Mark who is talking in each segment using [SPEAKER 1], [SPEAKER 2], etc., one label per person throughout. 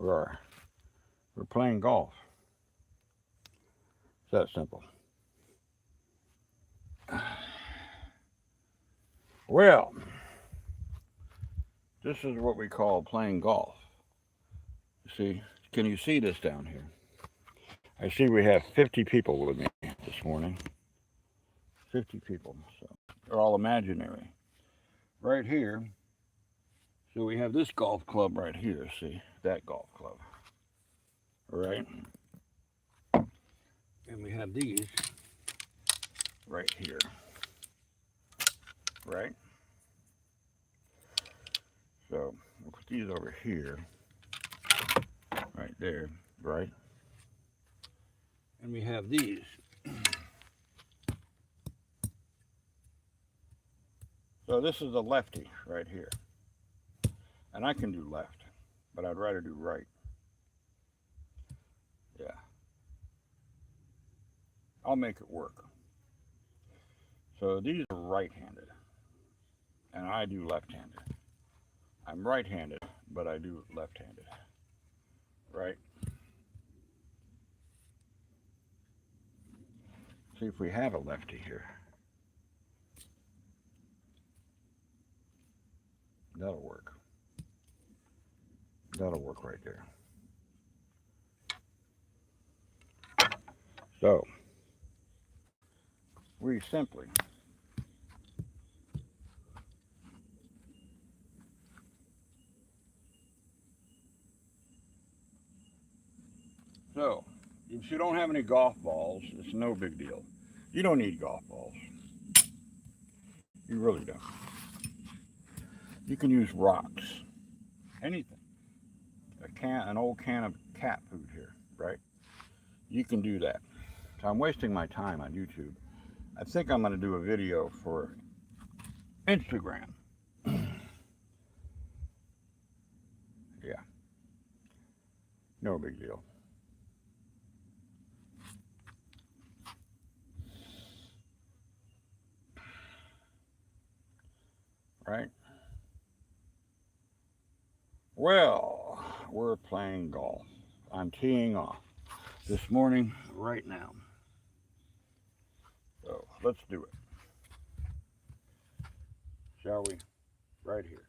[SPEAKER 1] We're, we're playing golf. It's that simple. Well, this is what we call playing golf. See, can you see this down here? I see we have 50 people with me this morning. 50 people. So they're all imaginary. Right here, so we have this golf club right here. See, that golf club. Right? And we have these right here. Right? So we'll put these over here. Right there. Right? And we have these. So this is a lefty right here. And I can do left, but I'd rather do right. Yeah. I'll make it work. So these are right-handed, and I do left-handed. I'm right-handed, but I do left-handed. Right? See if we have a lefty here. That'll work. That'll work right there. So, we simply so if you don't have any golf balls, it's no big deal. You don't need golf balls. You really don't. You can use rocks, anything. An old can of cat food here, right? You can do that. So I'm wasting my time on YouTube. I think I'm going to do a video for Instagram. Yeah, no big deal. Right? Well, we're playing golf. I'm teeing off this morning, right now. So let's do it. Shall we? Right here.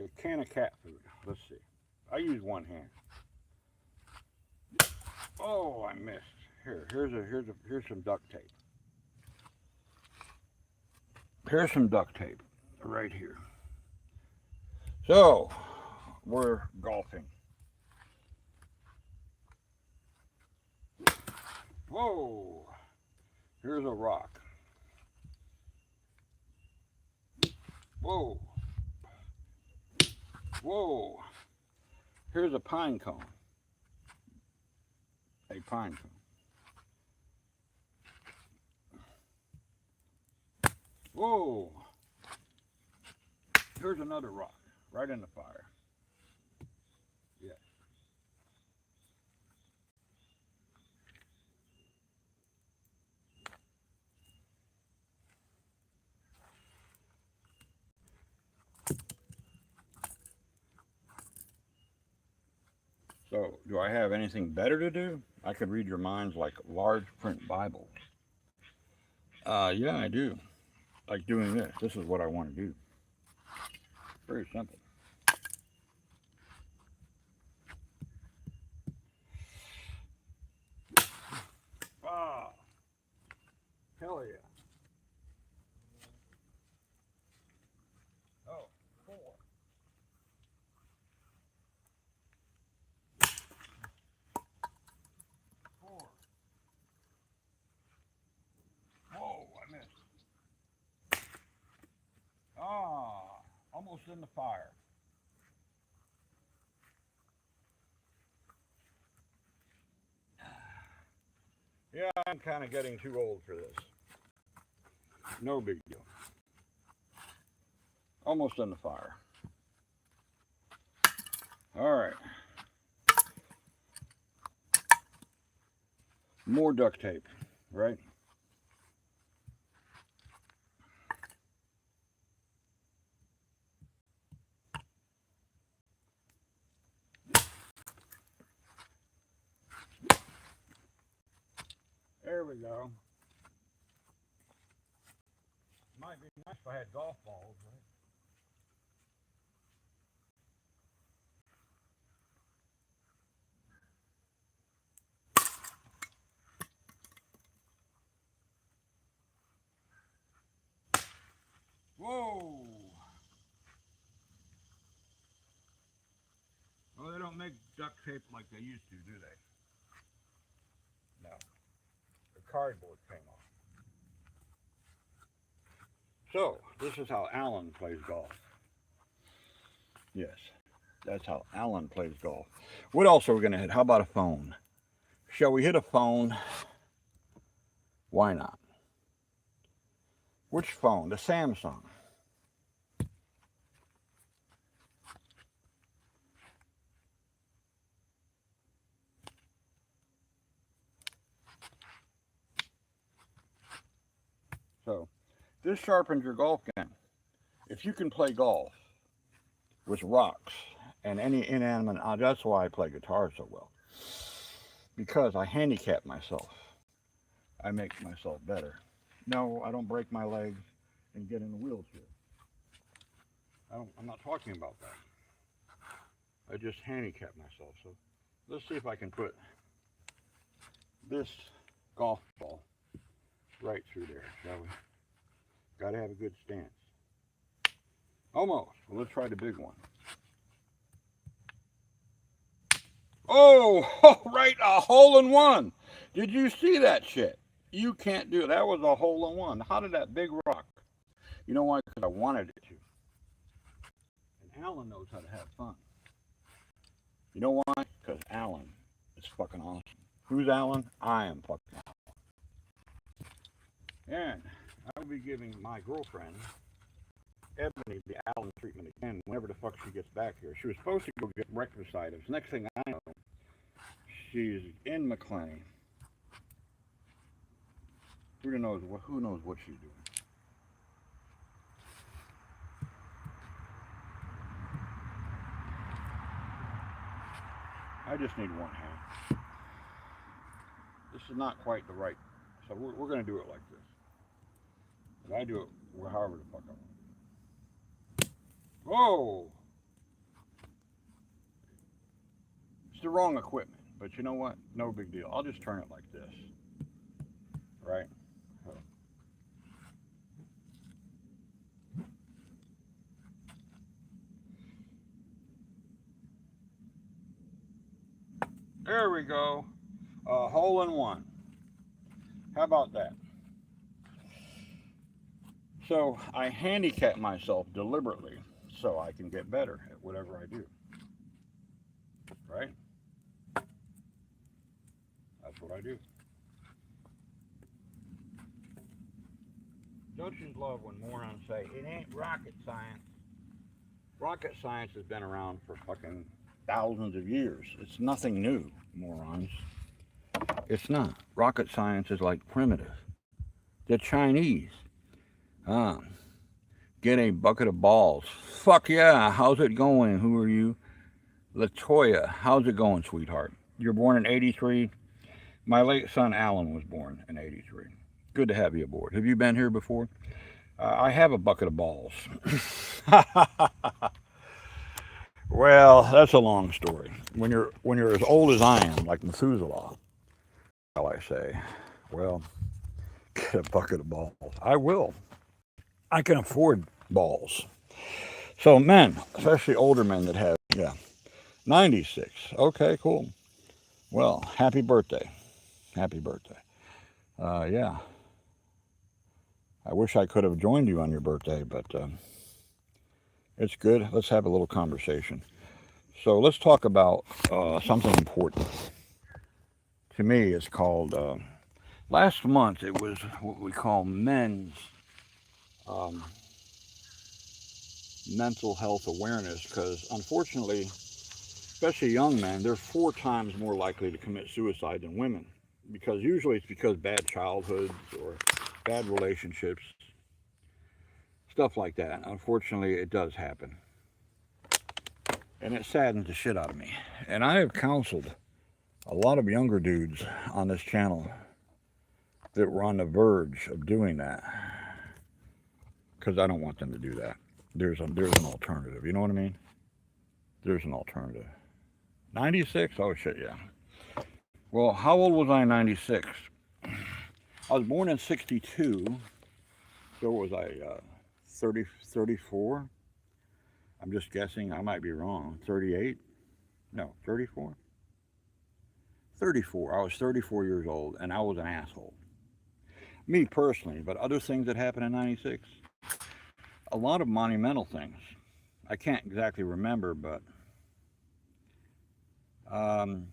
[SPEAKER 1] A can of cat food. Let's see. I use one hand. Oh, I missed. Here's some duct tape. Here's some duct tape right here. So we're golfing. Whoa! Here's a rock. Whoa! Whoa! Here's a pine cone. A pine cone. Whoa! Here's another rock, right in the fire. Yes. So, do I have anything better to do? I could read your minds like large print Bibles. Yeah, I do. Like doing this. This is what I want to do. Very simple. Ah, hell yeah. Oh, four. Four. Whoa, I missed. Ah, almost in the fire. Yeah, I'm kind of getting too old for this. No big deal. Almost in the fire. All right. More duct tape, right? we go. Might be nice if I had golf balls, right? Whoa! Well, they don't make duct tape like they used to, do they? No. The cardboard came off. So, this is how Alan plays golf. Yes, that's how Alan plays golf. What else are we going to hit? How about a phone? Shall we hit a phone? Why not? Which phone? The Samsung. So, this sharpens your golf game. If you can play golf with rocks and any inanimate, that's why I play guitar so well. Because I handicap myself. I make myself better. No, I don't break my legs and get in a wheelchair. I'm not talking about that. I just handicap myself. So let's see if I can put this golf ball right through there, shall we? Got to have a good stance. Almost. Well, let's try the big one. Oh, right, a hole in one. Did you see that shit? You can't do it. That was a hole in one. How did that big rock? You know why? Because I wanted it to. And Alan knows how to have fun. You know why? Because Alan is fucking awesome. Who's Alan? I am fucking Alan. And I will be giving my girlfriend, Ebony, the Alan treatment again whenever the fuck she gets back here. She was supposed to go get breakfast items. Next thing I know, she's in McLean. Who knows what she's doing? I just need one hand. This is not quite the right, so we're going to do it like this. And I do it however the fuck I want. Whoa! It's the wrong equipment, but you know what? No big deal. I'll just turn it like this. Right? There we go. A hole in one. How about that? So I handicap myself deliberately so I can get better at whatever I do. Right? That's what I do. Don't you love when morons say, it ain't rocket science? Rocket science has been around for fucking thousands of years. It's nothing new, morons. It's not. Rocket science is like primitive. The Chinese. Get a bucket of balls. Fuck yeah, how's it going? Who are you? Latoya, how's it going, sweetheart? You're born in 83? My late son Alan was born in 83. Good to have you aboard. Have you been here before? I have a bucket of balls. Well, that's a long story. When you're as old as I am, like Methuselah, shall I say, well, get a bucket of balls. I will. I can afford balls. So men, especially older men that have, 96. Okay, cool. Well, happy birthday. Happy birthday. Yeah. I wish I could have joined you on your birthday, but it's good. Let's have a little conversation. So let's talk about something important. To me, it's called, last month it was what we call men's mental health awareness, because unfortunately, especially young men, they're 4 times more likely to commit suicide than women, because usually it's because bad childhoods or bad relationships, stuff like that. Unfortunately, it does happen, and it saddens the shit out of me. And I have counseled a lot of younger dudes on this channel that were on the verge of doing that, because I don't want them to do that. There's an alternative. You know what I mean? There's an alternative. 96? Oh shit, yeah. Well, how old was I in 96? I was born in 62. So was I 30, 34? I'm just guessing. I might be wrong. 38? No, 34? 34. I was 34 years old, and I was an asshole. Me personally, but other things that happened in 96? A lot of monumental things. I can't exactly remember, but um,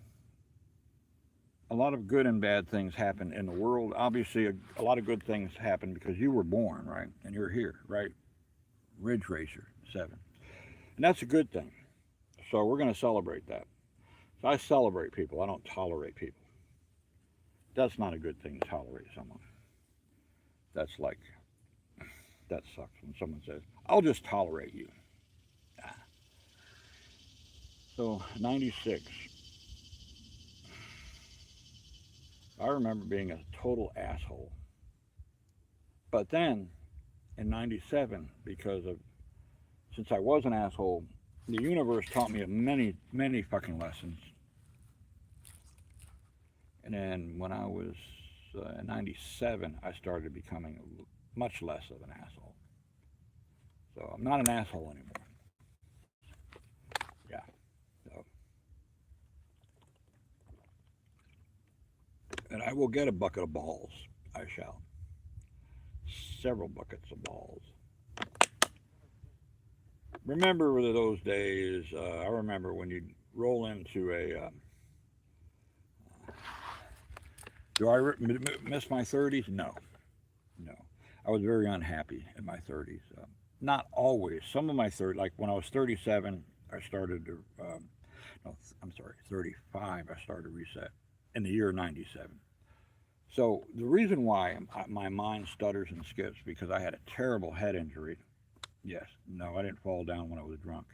[SPEAKER 1] a lot of good and bad things happened in the world. Obviously, a lot of good things happened because you were born, right? And you're here, right? Ridge Racer 7. And that's a good thing. So we're going to celebrate that. So I celebrate people. I don't tolerate people. That's not a good thing to tolerate someone. That's like, that sucks when someone says, I'll just tolerate you. Ah. So, 96. I remember being a total asshole. But then, in 97, since I was an asshole, the universe taught me many, many fucking lessons. And then when I was in 97, I started becoming much less of an asshole. So I'm not an asshole anymore. Yeah. So, and I will get a bucket of balls. I shall. Several buckets of balls. Remember those days? I remember when you'd roll into a. Do I miss my 30s? No. No. I was very unhappy in my 30s. Not always. Some of my 30s, like when I was 37, I started to. No, I'm sorry, 35, I started to reset in the year 97. So the reason why my mind stutters and skips because I had a terrible head injury. Yes, no, I didn't fall down when I was drunk.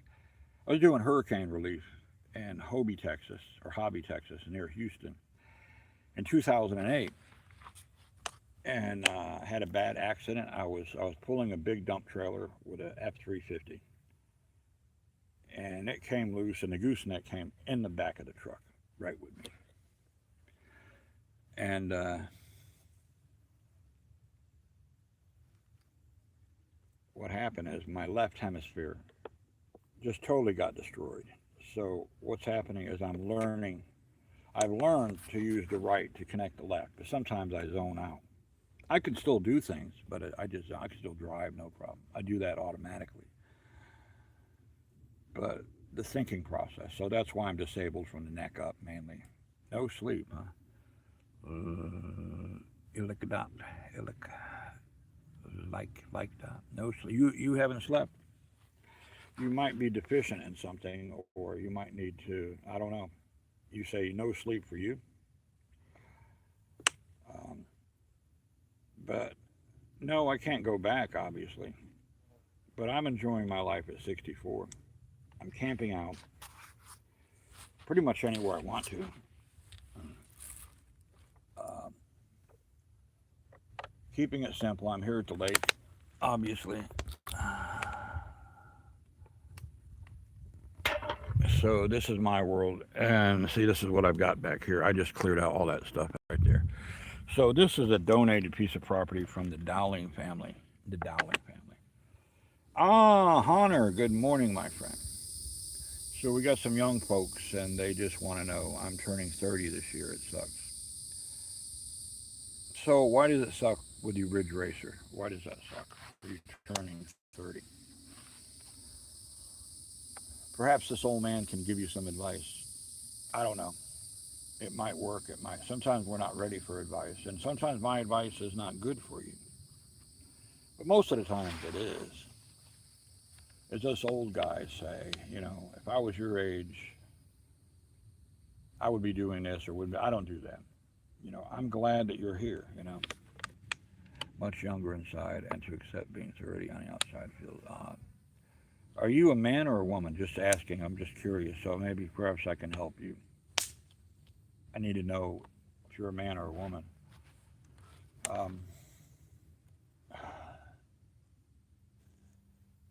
[SPEAKER 1] I was doing hurricane relief in Hobby, Texas, or Hobby, Texas, near Houston, in 2008, and had a bad accident. I was pulling a big dump trailer with a F-350, and it came loose, and the gooseneck came in the back of the truck, right with me. And what happened is my left hemisphere just totally got destroyed. So what's happening is I've learned to use the right to connect the left, but sometimes I zone out. I can still do things, but I can still drive, no problem. I do that automatically. But the thinking process, so that's why I'm disabled from the neck up mainly. No sleep, huh? Illic like that. No sleep. You haven't slept. You might be deficient in something, or you might need to. I don't know. You say no sleep for you, um, but no, I can't go back, obviously. But I'm enjoying my life at 64. I'm camping out pretty much anywhere I want to. Uh, Keeping it simple. I'm here at the lake, obviously. So this is my world, and see, this is what I've got back here. I just cleared out all that stuff right there. So this is a donated piece of property from the Dowling family. The Dowling family. Ah, Hunter, good morning, my friend. So we got some young folks, and they just want to know. I'm turning 30 this year. It sucks. So why does it suck with you, Ridge Racer? Why does that suck? Are you turning 30? Perhaps this old man can give you some advice. I don't know. It might work. It might. Sometimes we're not ready for advice, and sometimes my advice is not good for you. But most of the times it is. As us old guys say, if I was your age, I would be doing this or would be. I don't do that. I'm glad that you're here. Much younger inside, and to accept being 30 on the outside feels odd. Are you a man or a woman? Just asking. I'm just curious. So maybe perhaps I can help you. I need to know if you're a man or a woman. Um,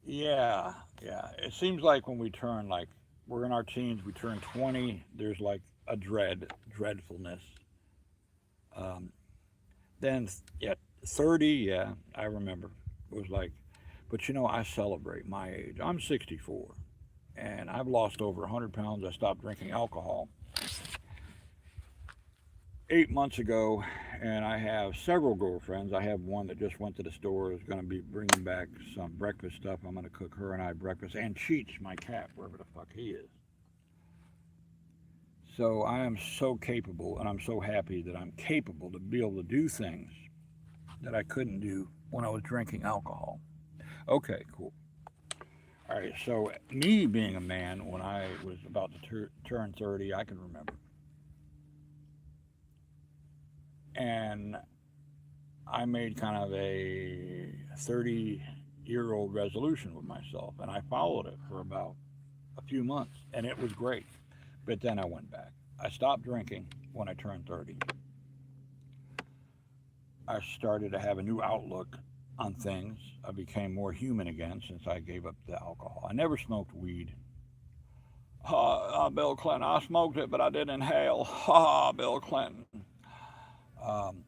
[SPEAKER 1] yeah, yeah. It seems like when we turn, like, we're in our teens, we turn 20, there's like a dreadfulness. Um, then, yeah, 30, yeah, I remember. It was like, but you know, I celebrate my age. I'm 64, and I've lost over 100 pounds. I stopped drinking alcohol 8 months ago, and I have several girlfriends. I have one that just went to the store, is going to be bringing back some breakfast stuff. I'm going to cook her and I breakfast, and Cheech, my cat, wherever the fuck he is. So I am so capable, and I'm so happy that I'm capable to be able to do things that I couldn't do when I was drinking alcohol. Okay, cool. All right, so me being a man when I was about to turn 30, I can remember. And I made kind of a 30-year-old resolution with myself, and I followed it for about a few months, and it was great. But then I went back. I stopped drinking when I turned 30. I started to have a new outlook on things. I became more human again since I gave up the alcohol. I never smoked weed. Bill Clinton, I smoked it, but I didn't inhale. Bill Clinton. Um,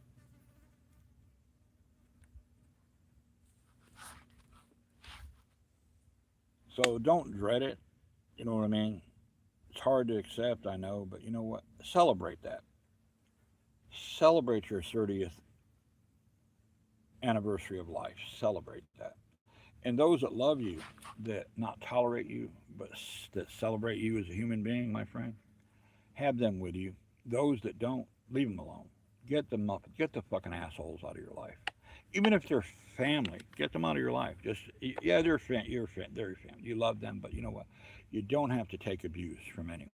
[SPEAKER 1] so don't dread it. You know what I mean? It's hard to accept, I know, but you know what? Celebrate that. Celebrate your 30th anniversary of life. Celebrate that. And those that love you, that not tolerate you, but that celebrate you as a human being, my friend, have them with you. Those that don't, leave them alone. Get them up. Get the fucking assholes out of your life. Even if they're family, get them out of your life. Just yeah, they're your family. You love them, but you know what? You don't have to take abuse from anyone.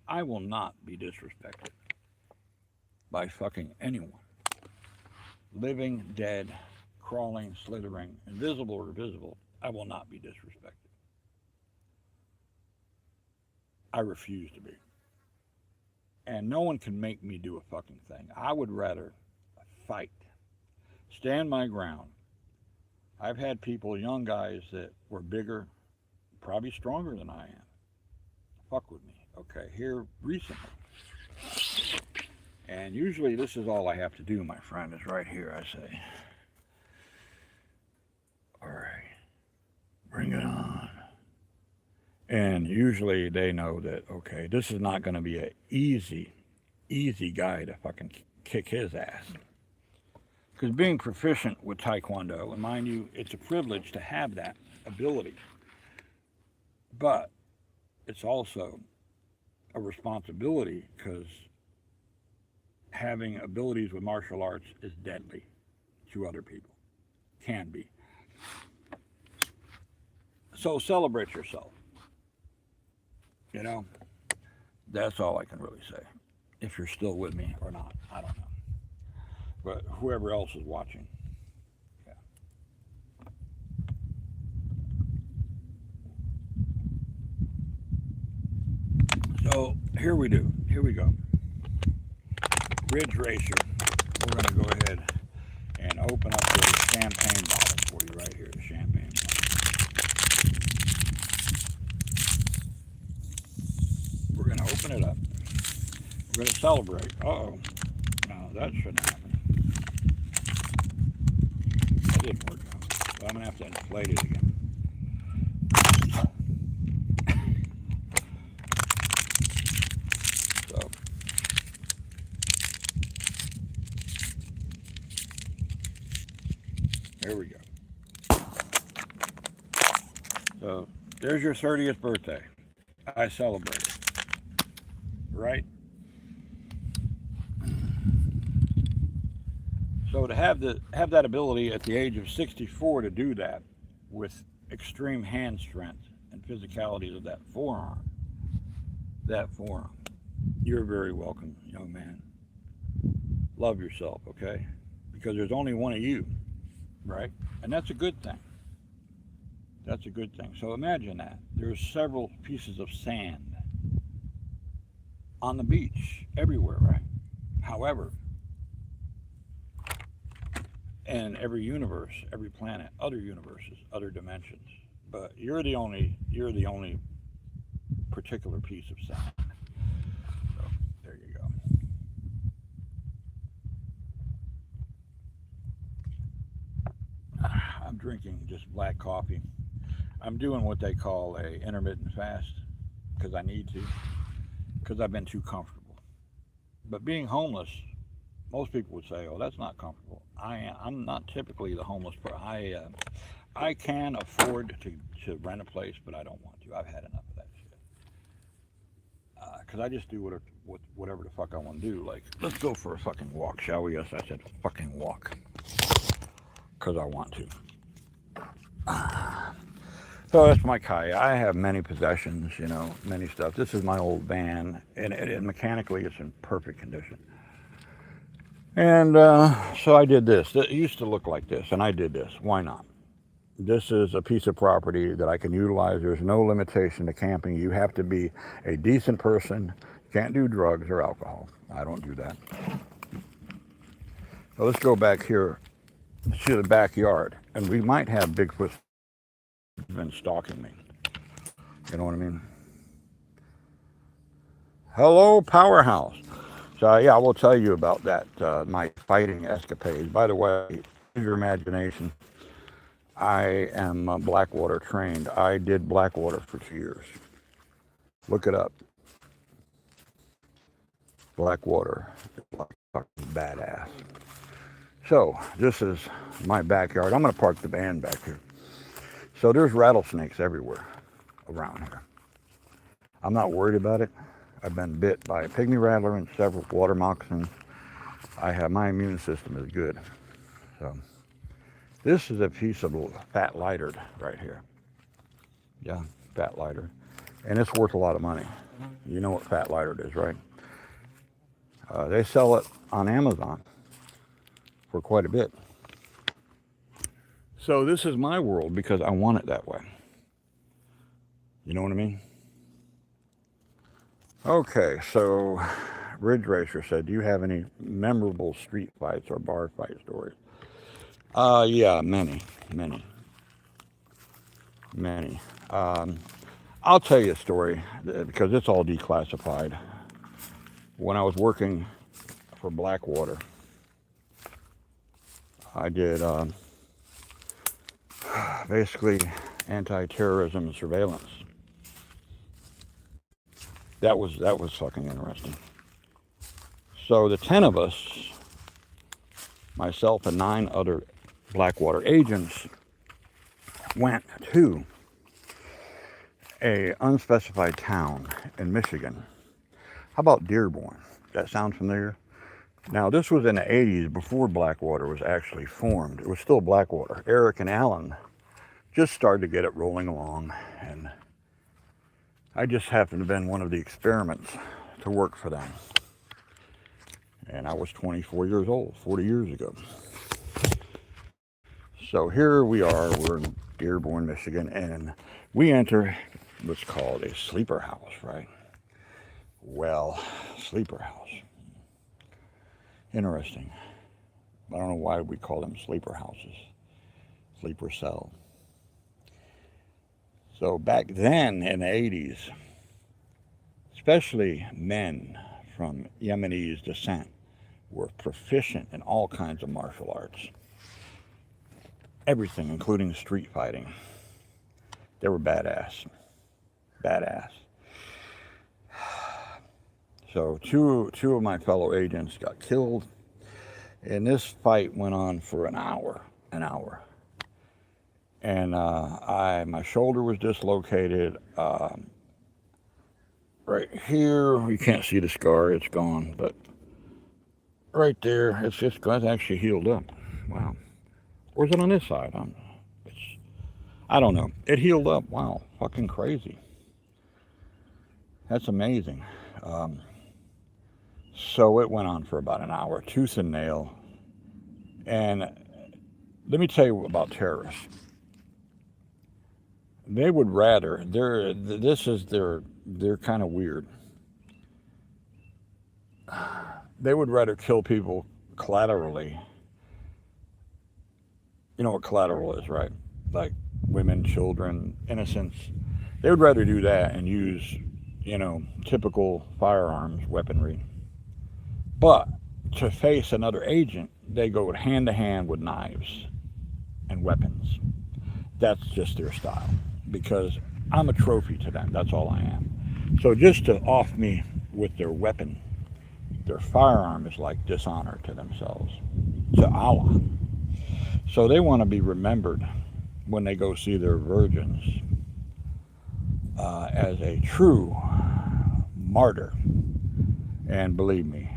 [SPEAKER 1] I will not be disrespected by fucking anyone, living, dead, crawling, slithering, invisible or visible. I will not be disrespected. I refuse to be. And no one can make me do a fucking thing. I would rather fight, stand my ground. I've had people, young guys that were bigger, probably stronger than I am, fuck with me. Okay, here recently. And usually this is all I have to do, my friend, is right here. I say, all right, bring it on. And usually they know that, okay, this is not going to be a easy guy to fucking kick his ass. Because being proficient with Taekwondo, and mind you, it's a privilege to have that ability, but it's also a responsibility because having abilities with martial arts is deadly to other people. Can be. So celebrate yourself. You know, that's all I can really say. If you're still with me or not, I don't know. But whoever else is watching, yeah. So here we do. Here we go. Ridge Racer. We're going to go ahead and open up the champagne bottle for you right here. The champagne bottle. We're going to open it up. We're going to celebrate. Uh-oh. No, that shouldn't happen. That didn't work out. So I'm going to have to inflate it again. So, here we go. So, there's your 30th birthday. I celebrate it. Right? So to have that ability at the age of 64 to do that with extreme hand strength and physicalities of that forearm, you're very welcome, young man. Love yourself, okay? Because there's only one of you, right? And that's a good thing. That's a good thing. So imagine that. There's several pieces of sand on the beach everywhere, right? However, and every universe, every planet, other universes, other dimensions. But you're the only particular piece of sand. So there you go. I'm drinking just black coffee. I'm doing what they call a intermittent fast because I need to, because I've been too comfortable. But being homeless, most people would say, "Oh, that's not comfortable." I'm not typically the homeless person. I can afford to rent a place, but I don't want to. I've had enough of that shit. Because I just do whatever the fuck I want to do. Like, let's go for a fucking walk, shall we? Yes, I said fucking walk because I want to. So that's my kayak. I have many possessions, many stuff. This is my old van, and mechanically it's in perfect condition. And so I did this. It used to look like this, and I did this. Why not? This is a piece of property that I can utilize. There's no limitation to camping. You have to be a decent person. You can't do drugs or alcohol. I don't do that. So let's go back here to the backyard, and we might have Bigfoot been stalking me. You know what I mean? Hello, Powerhouse. So yeah, I will tell you about that, my fighting escapades. By the way, use your imagination. I am Blackwater trained. I did Blackwater for 2 years. Look it up. Blackwater. Fucking badass. So this is my backyard. I'm going to park the van back here. So there's rattlesnakes everywhere around here. I'm not worried about it. I've been bit by a pygmy rattler and several water moccasins. My immune system is good. So this is a piece of fat lighter right here. Yeah, fat lighter. And it's worth a lot of money. You know what fat lighter is, right? They sell it on Amazon for quite a bit. So this is my world because I want it that way. You know what I mean? Okay, so Ridge Racer said, do you have any memorable street fights or bar fight stories? Yeah, many. I'll tell you a story because it's all declassified. When I was working for Blackwater, I did basically anti-terrorism surveillance. That was fucking interesting. So the 10 of us, myself and 9 other Blackwater agents, went to a unspecified town in Michigan. How about Dearborn? That sound familiar? Now this was in the 80s before Blackwater was actually formed. It was still Blackwater. Eric and Alan just started to get it rolling along, and I just happened to have been one of the experiments to work for them. And I was 24 years old, 40 years ago. So here we are, we're in Dearborn, Michigan, and we enter what's called a sleeper house, right? Well, sleeper house. Interesting. I don't know why we call them sleeper houses. Sleeper cell. So back then in the 80s, especially men from Yemenese descent were proficient in all kinds of martial arts. Everything, including street fighting. They were badass. So two of my fellow agents got killed, and this fight went on for an hour. And my shoulder was dislocated. Right here, you can't see the scar; it's gone. But right there, it's actually healed up. Wow. Or is it on this side? I don't know. It healed up. Wow, fucking crazy. That's amazing. So it went on for about an hour, tooth and nail. And let me tell you about terrorists. They would rather, they're kind of weird. They would rather kill people collaterally You know what collateral is, right? Like women, children, innocents. They would rather do that and use, typical firearms weaponry. But to face another agent, they go hand to hand with knives and weapons. That's just their style. Because I'm a trophy to them. That's all I am. So just to off me with their weapon, their firearm is like dishonor to themselves, to Allah. So they want to be remembered when they go see their virgins as a true martyr. And believe me,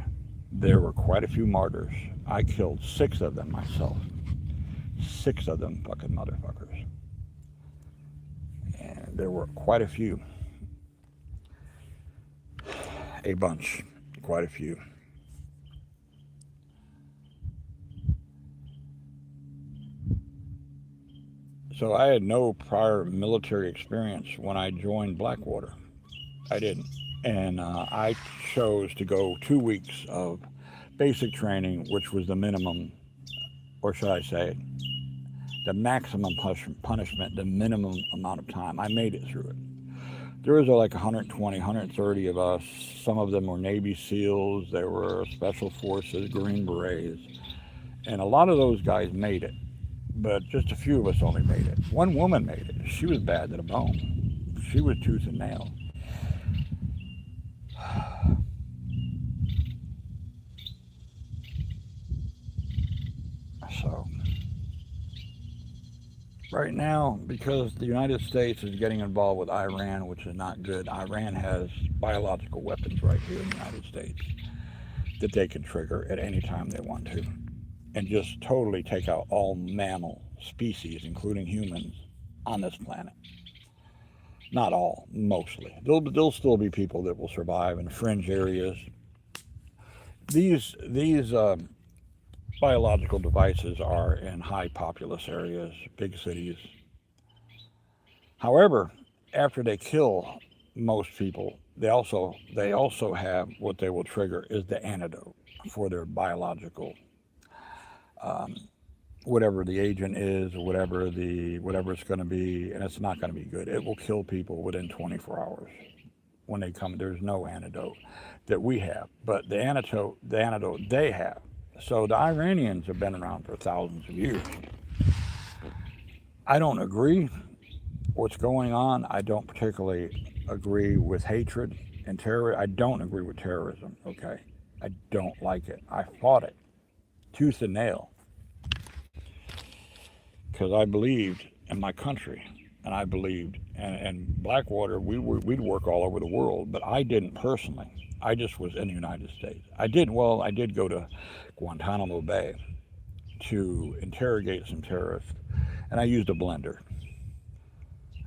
[SPEAKER 1] there were quite a few martyrs. I killed 6 of them myself. 6 of them fucking motherfuckers. And there were quite a few. A bunch. Quite a few. So I had no prior military experience when I joined Blackwater. I didn't. And I chose to go 2 weeks of basic training, which was the minimum, or should I say, the maximum punishment, the minimum amount of time. I made it through it. There was like 120, 130 of us. Some of them were Navy SEALs, there were Special Forces, Green Berets, and a lot of those guys made it. But just a few of us only made it. One woman made it. She was bad to the bone. She was tooth and nail. So, right now, because the United States is getting involved with Iran, which is not good, Iran has biological weapons right here in the United States that they can trigger at any time they want to and just totally take out all mammal species, including humans, on this planet. Not all, mostly. There'll still be people that will survive in fringe areas. These biological devices are in high populous areas, big cities. However, after they kill most people, they also have what they will trigger is the antidote for their biological um, whatever the agent is or whatever it's going to be, and it's not going to be good. It will kill people within 24 hours when they come. There's no antidote that we have, but the antidote they have. So the Iranians have been around for thousands of years. I don't agree what's going on. I don't particularly agree with hatred and terror. I don't agree with terrorism. Okay, I don't like it. I fought it tooth and nail because I believed in my country, and I believed, and Blackwater, we'd work all over the world, but I didn't personally. I just was in the United States. I did go to Guantanamo Bay to interrogate some terrorists, and I used a blender.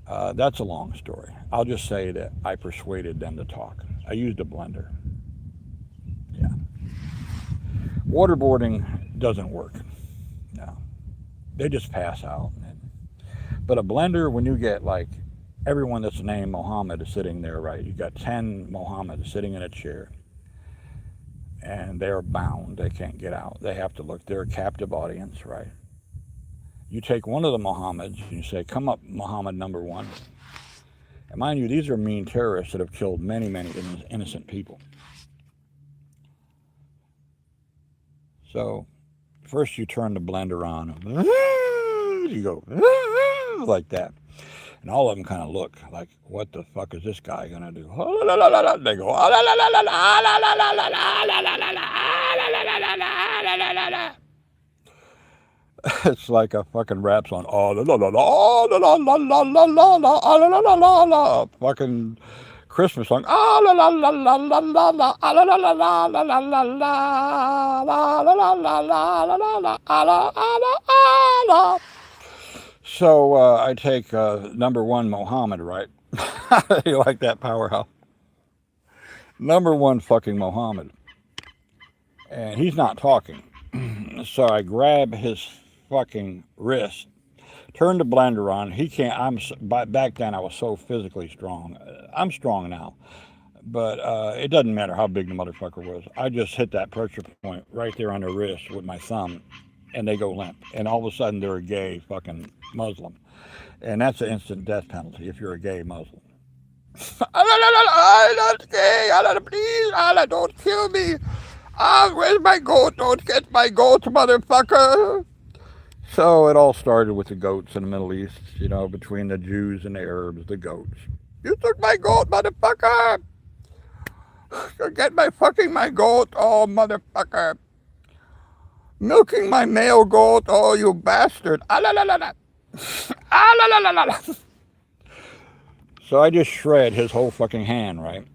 [SPEAKER 1] That's a long story. I'll just say that I persuaded them to talk. I used a blender. Yeah. Waterboarding doesn't work. No. They just pass out. But a blender, when you get like everyone that's named Mohammed is sitting there, right? You got 10 Mohammeds sitting in a chair, and they're bound. They can't get out. They have to look. They're a captive audience, right? You take one of the Mohammeds and you say, "Come up, Mohammed number one." And mind you, these are mean terrorists that have killed many, many innocent people. So first you turn the blender on. You go like that. And all of them kind of look like, what the fuck is this guy going to do? They go, it's like a fucking rap song. Fucking Christmas song. So I take number one Mohammed, right? You like that powerhouse? Number one fucking Mohammed. And he's not talking. So I grab his fucking wrist, turn the blender on. He can't. Back then I was so physically strong. I'm strong now, but it doesn't matter how big the motherfucker was. I just hit that pressure point right there on the wrist with my thumb, and they go limp. And all of a sudden they're a gay fucking Muslim. And that's an instant death penalty if you're a gay Muslim. I'm not gay. Please, Allah, don't kill me. Where's my goat? Don't get my goat, motherfucker. So it all started with the goats in the Middle East, you know, between the Jews and the Arabs, the goats. You took my goat, motherfucker. Get my goat, oh, motherfucker. Milking my male goat, oh, you bastard. Ah, la, la, la, la. Ah, la, la, la, la. So I just shred his whole fucking hand, right?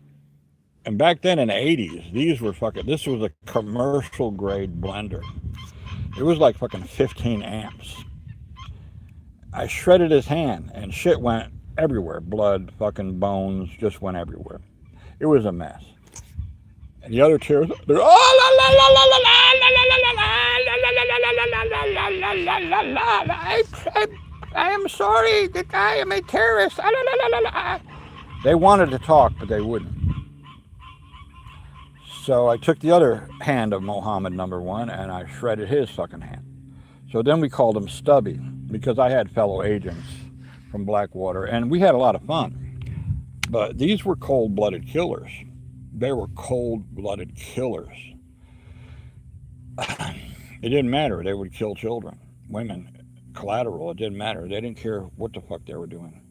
[SPEAKER 1] And back then in the 80s, this was a commercial grade blender. It was like fucking 15 amps. I shredded his hand and shit went everywhere. Blood, fucking bones, just went everywhere. It was a mess. And the other two, they're I am sorry, I am a terrorist. They wanted to talk, but they wouldn't. So I took the other hand of Mohammed #1 and I shredded his fucking hand. So then we called him Stubby because I had fellow agents from Blackwater and we had a lot of fun. But these were cold-blooded killers. They were cold-blooded killers. It didn't matter. They would kill children, women, collateral. It didn't matter. They didn't care what the fuck they were doing.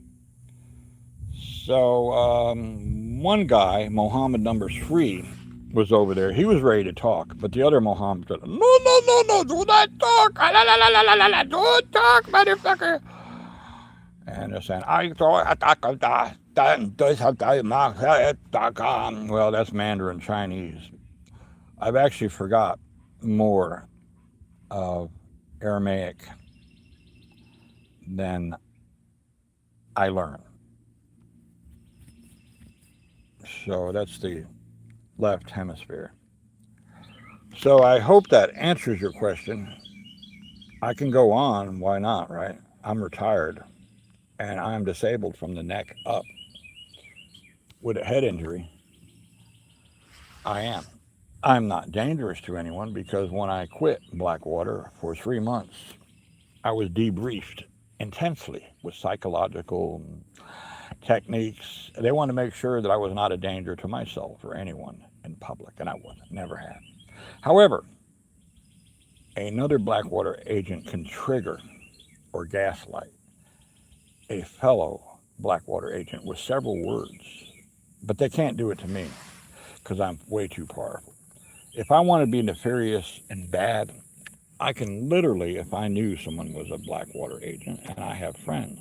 [SPEAKER 1] So one guy, Mohammed #3, was over there. He was ready to talk, but the other Mohammed said, no, do not talk. Don't talk, motherfucker. And they're saying, well, that's Mandarin Chinese. I've actually forgot more of Aramaic than I learned. So that's the left hemisphere. So I hope that answers your question. I can go on, why not, right? I'm retired and I'm disabled from the neck up with a head injury. I am. I'm not dangerous to anyone because when I quit Blackwater for 3 months, I was debriefed intensely with psychological techniques. They wanted to make sure that I was not a danger to myself or anyone in public, and I wasn't, never have. However, another Blackwater agent can trigger or gaslight a fellow Blackwater agent with several words, but they can't do it to me because I'm way too powerful. If I want to be nefarious and bad, I can literally, if I knew someone was a Blackwater agent, and I have friends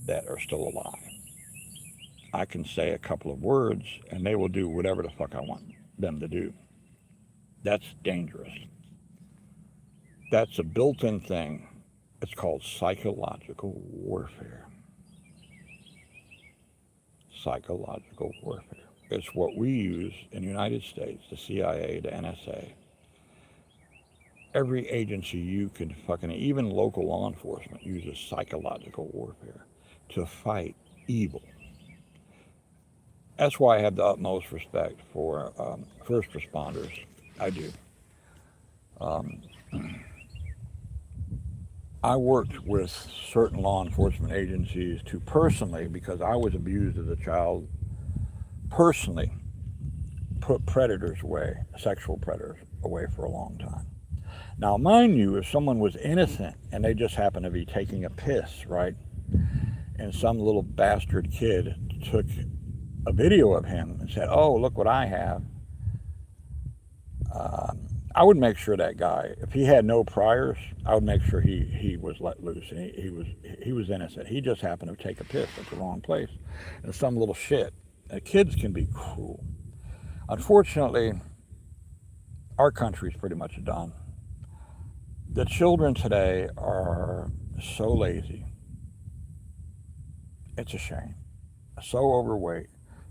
[SPEAKER 1] that are still alive, I can say a couple of words and they will do whatever the fuck I want them to do. That's dangerous. That's a built-in thing. It's called psychological warfare. Psychological warfare. It's what we use in the United States, the CIA, the NSA. Every agency you can fucking, even local law enforcement uses psychological warfare to fight evil. That's why I have the utmost respect for first responders. I do. I worked with certain law enforcement agencies to personally, because I was abused as a child, personally put predators away, sexual predators away for a long time. Now, mind you, if someone was innocent and they just happened to be taking a piss, right, and some little bastard kid took a video of him and said, oh, look what I have, I would make sure that guy, if he had no priors, I would make sure he was let loose. He was innocent. He just happened to take a piss at the wrong place. And some little shit. Kids can be cruel. Unfortunately, our country's pretty much done. The children today are so lazy. It's a shame. So overweight,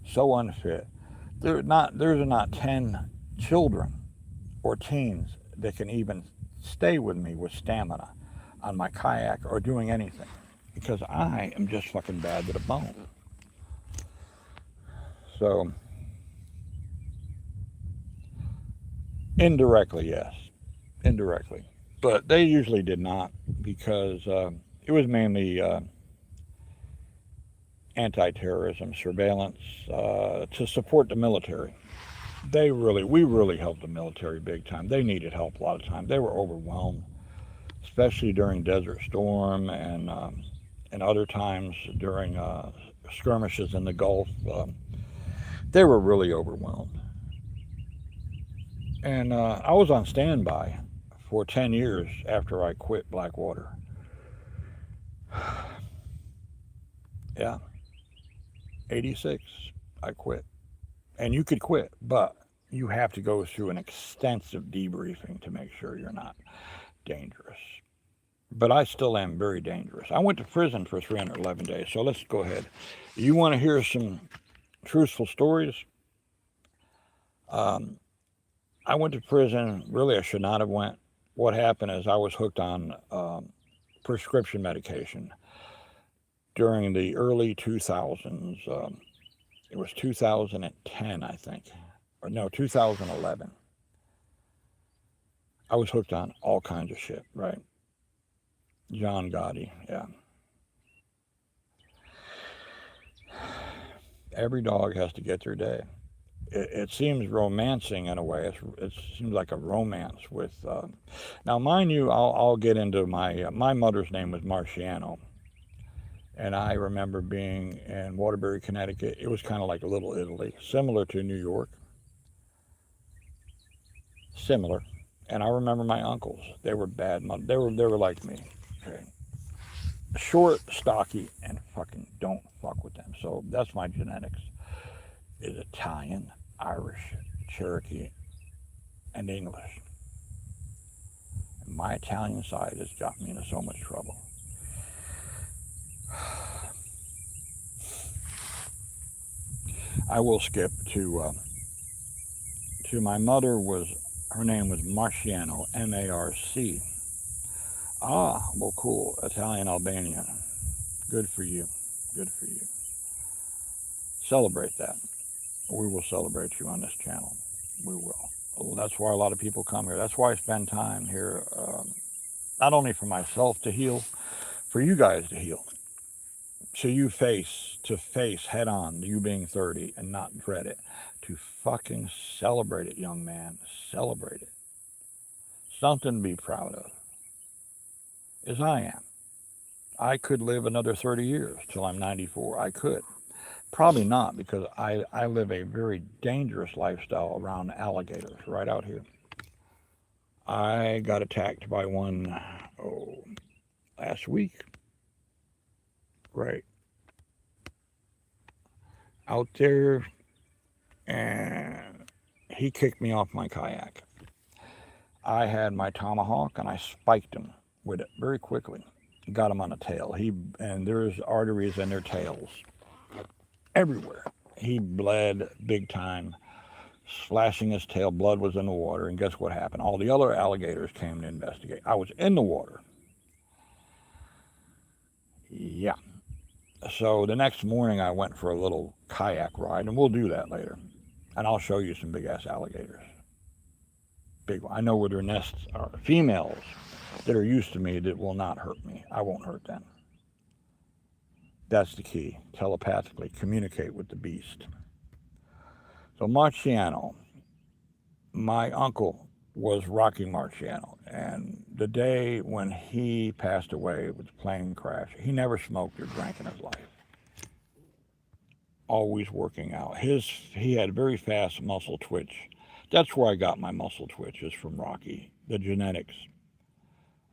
[SPEAKER 1] so unfit. There's not 10 children or teens that can even stay with me with stamina on my kayak or doing anything, because I am just fucking bad to the bone. So, indirectly, yes. Indirectly. but they usually did not because it was mainly anti-terrorism surveillance to support the military. We really helped the military big time. They needed help a lot of times. They were overwhelmed, especially during Desert Storm and other times during skirmishes in the Gulf. They were really overwhelmed. And I was on standby for 10 years after I quit Blackwater. Yeah, 86, I quit. And you could quit, but you have to go through an extensive debriefing to make sure you're not dangerous. But I still am very dangerous. I went to prison for 311 days, so let's go ahead. You want to hear some truthful stories? Um, I went to prison. Really, I should not have went. What happened is I was hooked on prescription medication during the early 2000s. It was 2010, I think, or no, 2011. I was hooked on all kinds of shit, right? John Gotti, yeah. Every dog has to get their day. It seems romancing in a way. It seems like a romance with. Now, mind you, I'll get into my mother's name was Marciano, and I remember being in Waterbury, Connecticut. It was kind of like a little Italy, similar to New York, similar. And I remember my uncles. They were bad. They were like me. Okay. Short, stocky, and fucking don't fuck with them. So that's my genetics. Is Italian, Irish, Cherokee, and English. And my Italian side has got me into so much trouble. I will skip to my mother. Her name was Marciano, M-A-R-C. Ah, well, cool. Italian Albanian. Good for you. Good for you. Celebrate that. We will celebrate you on this channel. We will. Well, that's why a lot of people come here. That's why I spend time here, not only for myself to heal, for you guys to heal. So you face head on you being 30 and not dread it. To fucking celebrate it, young man. Celebrate it. Something to be proud of. As I am. I could live another 30 years till I'm 94. I could. Probably not, because I live a very dangerous lifestyle around alligators right out here. I got attacked by one last week. Right. Out there, and he kicked me off my kayak. I had my tomahawk and I spiked him with it very quickly. Got him on the tail. And there's arteries in their tails everywhere. He bled big time, slashing his tail. Blood was in the water, and guess what happened? All the other alligators came to investigate. I was in the water. Yeah. So the next morning I went for a little kayak ride, and we'll do that later. And I'll show you some big ass alligators. Big one. I know where their nests are. Females that are used to me that will not hurt me. I won't hurt them. That's the key. Telepathically communicate with the beast. So Marciano, my uncle was Rocky Marciano, and the day when he passed away with the plane crash, he never smoked or drank in his life. Always working out. He had very fast muscle twitch. That's where I got my muscle twitch, is from Rocky, the genetics.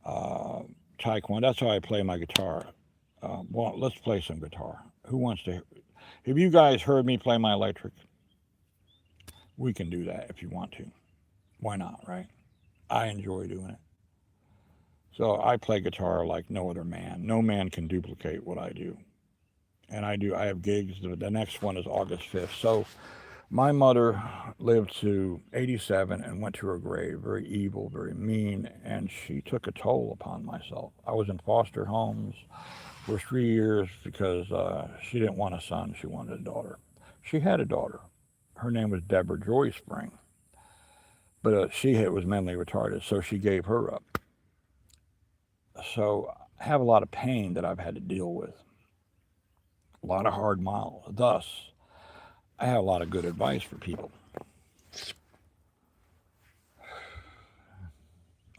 [SPEAKER 1] Taekwondo, that's how I play my guitar. Well, let's play some guitar. Who wants to? Have you guys heard me play my electric? We can do that if you want to. Why not, right? I enjoy doing it. So I play guitar like no other man. No man can duplicate what I do. And I have gigs. The next one is August 5th. So my mother lived to 87 and went to her grave. Very evil, very mean, and she took a toll upon myself. I was in foster homes for 3 years because she didn't want a son. She wanted a daughter. She had a daughter. Her name was Deborah Joy Spring. But she was mentally retarded, so she gave her up. So I have a lot of pain that I've had to deal with, a lot of hard miles. Thus, I have a lot of good advice for people.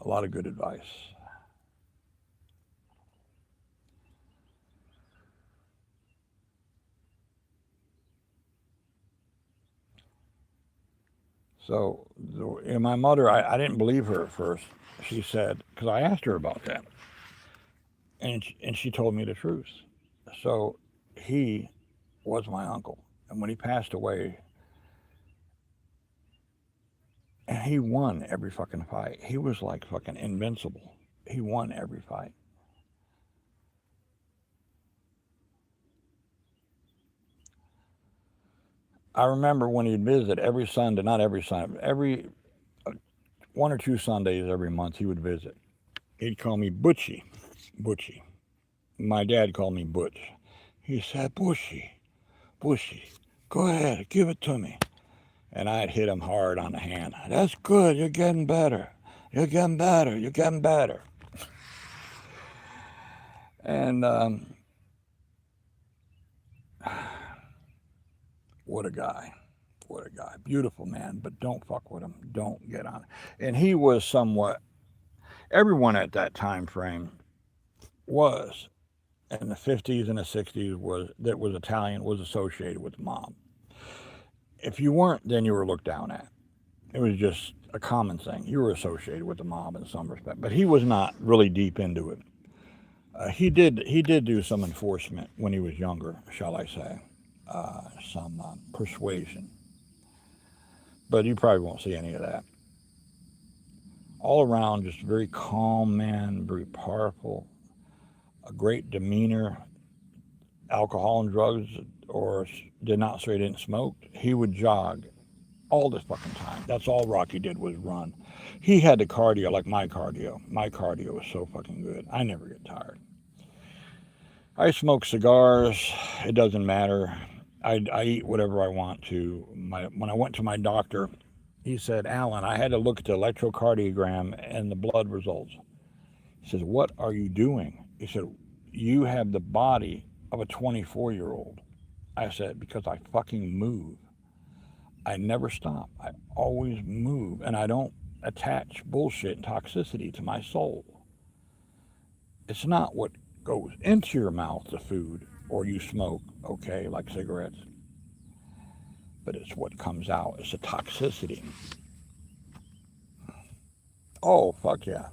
[SPEAKER 1] A lot of good advice. So, and my mother, I didn't believe her at first. She said, because I asked her about that, and she told me the truth. So, he was my uncle, and when he passed away, and he won every fucking fight. He was like fucking invincible. He won every fight. I remember when he'd visit every Sunday, not every Sunday, every 1 or 2 Sundays every month he would visit. He'd call me Butchie. Butchie. My dad called me Butch. He said, Bushy, go ahead, give it to me. And I'd hit him hard on the hand. That's good, you're getting better. You're getting better, you're getting better. And what a guy. What a guy. Beautiful man, but don't fuck with him. Don't get on. And he was somewhat, everyone at that time frame was, in the 50s and the 60s, that was Italian, was associated with the mob. If you weren't, then you were looked down at. It was just a common thing. You were associated with the mob in some respect, but he was not really deep into it. He did do some enforcement when he was younger, shall I say, some persuasion, but you probably won't see any of that. All around, just very calm man, very powerful, a great demeanor. Alcohol and drugs, or did not say he didn't smoke. He would jog all this fucking time. That's all Rocky did was run. He had the cardio like my cardio. My cardio was so fucking good. I never get tired. I smoke cigars. It doesn't matter. I eat whatever I want to. When I went to my doctor, he said, Alan, I had to look at the electrocardiogram and the blood results. He says, what are you doing? He said, you have the body of a 24-year-old. I said, because I fucking move. I never stop. I always move, and I don't attach bullshit and toxicity to my soul. It's not what goes into your mouth, the food, or you smoke, okay, like cigarettes, but it's what comes out. It's the toxicity. Oh, fuck yeah.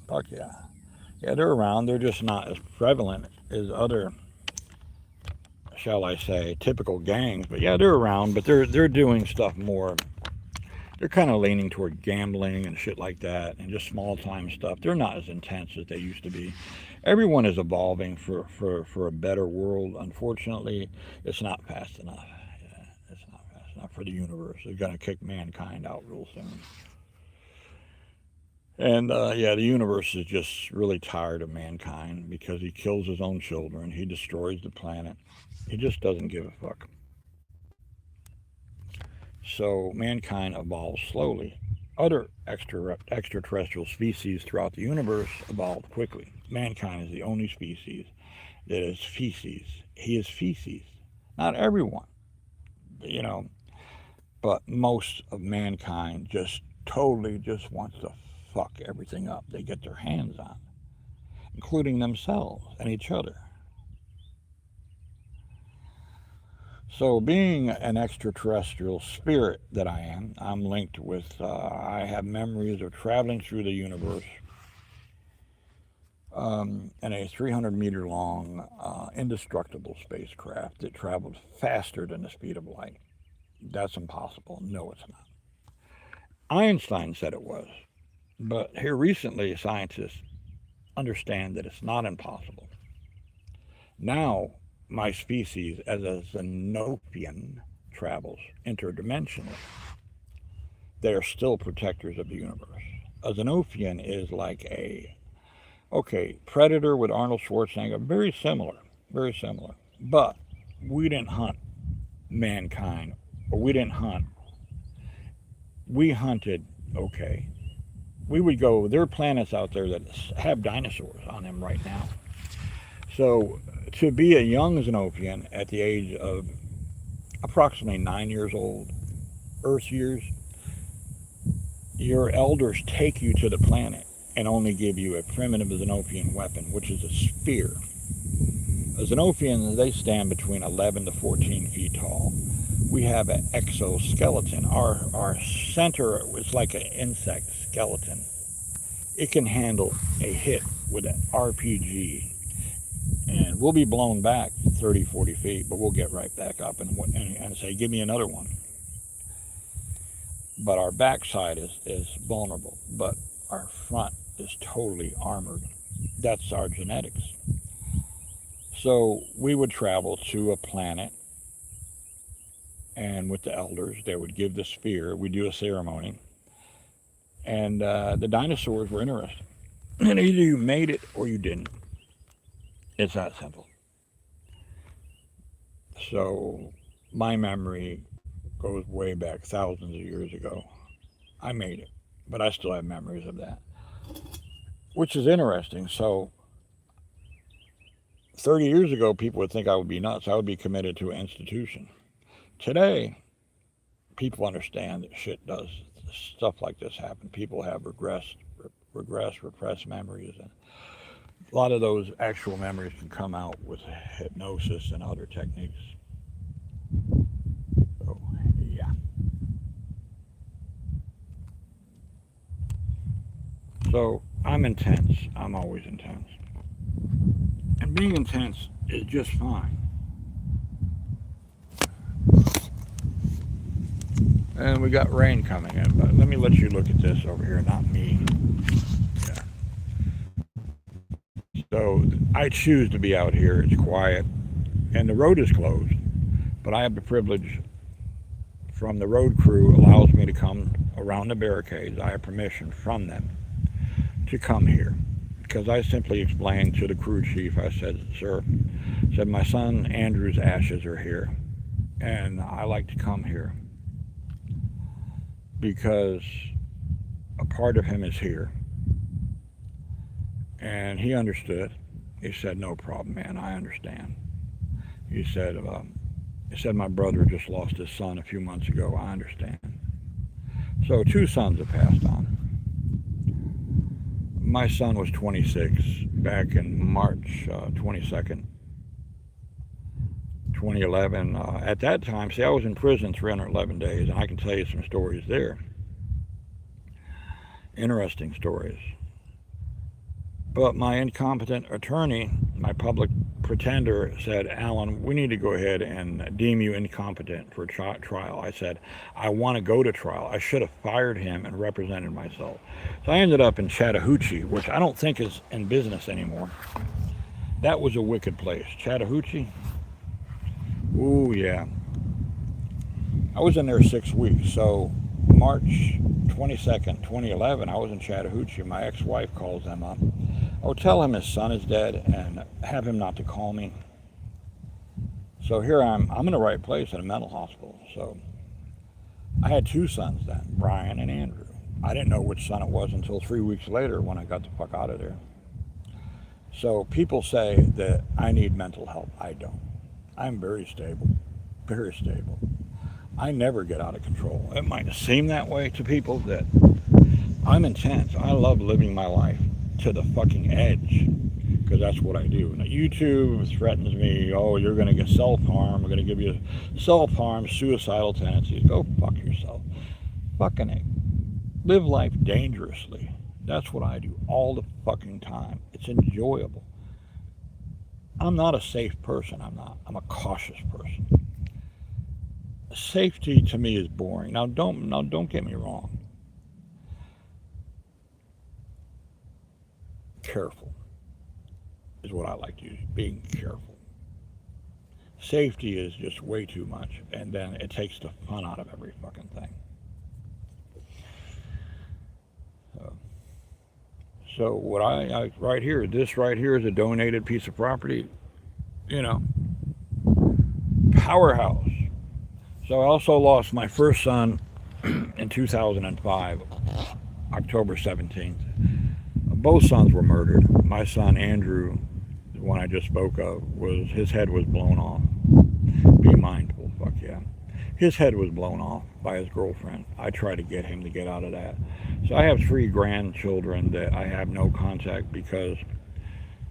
[SPEAKER 1] Fuck yeah. Yeah, they're around. They're just not as prevalent as other, shall I say, typical gangs. But yeah, they're around, but they're doing stuff more. They're kind of leaning toward gambling and shit like that, and just small time stuff. They're not as intense as they used to be. Everyone is evolving for a better world. Unfortunately, it's not fast enough. Yeah, it's not fast enough for the universe. They're gonna kick mankind out real soon. And yeah, the universe is just really tired of mankind because he kills his own children. He destroys the planet. He just doesn't give a fuck. So mankind evolves slowly. Other extraterrestrial species throughout the universe evolved quickly. Mankind is the only species that is feces. He is feces. Not everyone, you know, but most of mankind just totally just wants to fuck everything up they get their hands on, including themselves and each other. So, being an extraterrestrial spirit that I am, I'm linked with, I have memories of traveling through the universe in a 300-meter long, indestructible spacecraft that travels faster than the speed of light. That's impossible. No, it's not. Einstein said it was. But here recently, scientists understand that it's not impossible. Now, my species, as a Xenopian, travels interdimensionally. They are still protectors of the universe. A Xenopian is like okay, Predator with Arnold Schwarzenegger, very similar. But we didn't hunt mankind, or we didn't hunt. We hunted, okay, we would go, there are planets out there that have dinosaurs on them right now. So to be a young Xenopian at the age of approximately 9 years old, Earth years, your elders take you to the planet and only give you a primitive Xenopian weapon, which is a spear. A Xenopian, they stand between 11 to 14 feet tall. We have an exoskeleton. Our center is like an insect skeleton. It can handle a hit with an RPG. And we'll be blown back 30, 40 feet, but we'll get right back up and say, give me another one. But our backside is vulnerable, but our front is totally armored. That's our genetics. So we would travel to a planet, and with the elders, they would give the spear. We do a ceremony, and the dinosaurs were interested. And either you made it or you didn't. It's that simple. So my memory goes way back thousands of years ago. I made it, but I still have memories of that, which is interesting. So 30 years ago, people would think I would be nuts. I would be committed to an institution. Today, people understand that shit does, stuff like this happen. People have repressed memories, and a lot of those actual memories can come out with hypnosis and other techniques. So, yeah. So, I'm intense. I'm always intense. And being intense is just fine. And we got rain coming in, but let me let you look at this over here, not me. Yeah. So I choose to be out here. It's quiet, and the road is closed, but I have the privilege from the road crew allows me to come around the barricades. I have permission from them to come here because I simply explained to the crew chief. I said, "Sir, said my son Andrew's ashes are here, and I like to come here because a part of him is here." And he understood. He said, "No problem, man. I understand." He said, "My brother just lost his son a few months ago. I understand." So 2 sons have passed on. My son was 26 back in March 22nd, 2011. At that time, see, I was in prison 311 days, and I can tell you some stories there. Interesting stories. But my incompetent attorney, my public pretender, said, "Alan, we need to go ahead and deem you incompetent for trial." I said, "I want to go to trial." I should have fired him and represented myself. So I ended up in Chattahoochee, which I don't think is in business anymore. That was a wicked place. Chattahoochee? Ooh, yeah. I was in there 6 weeks. So March 22nd, 2011, I was in Chattahoochee. My ex-wife calls them up. Oh, tell him his son is dead and have him not to call me. So here I'm in the right place at a mental hospital. So I had 2 sons then, Brian and Andrew. I didn't know which son it was until 3 weeks later when I got the fuck out of there. So people say that I need mental help. I don't. I'm very stable, very stable. I never get out of control. It might seem that way to people that I'm intense. I love living my life to the fucking edge because that's what I do. Now, YouTube threatens me, "Oh, you're going to get self-harm. We're going to give you self-harm, suicidal tendencies." Go fuck yourself. Fucking A. Live life dangerously. That's what I do all the fucking time. It's enjoyable. I'm not a safe person. I'm a cautious person. Safety to me is boring. Now don't get me wrong. Careful is what I like to use. Being careful. Safety is just way too much, and then it takes the fun out of every fucking thing. So what I right here, this right here is a donated piece of property. You know, powerhouse. So I also lost my first son in 2005. October 17th. Both sons were murdered. My son Andrew, the one I just spoke of, was his head was blown off. Be mindful, fuck yeah. His head was blown off by his girlfriend. I tried to get him to get out of that. So I have 3 grandchildren that I have no contact because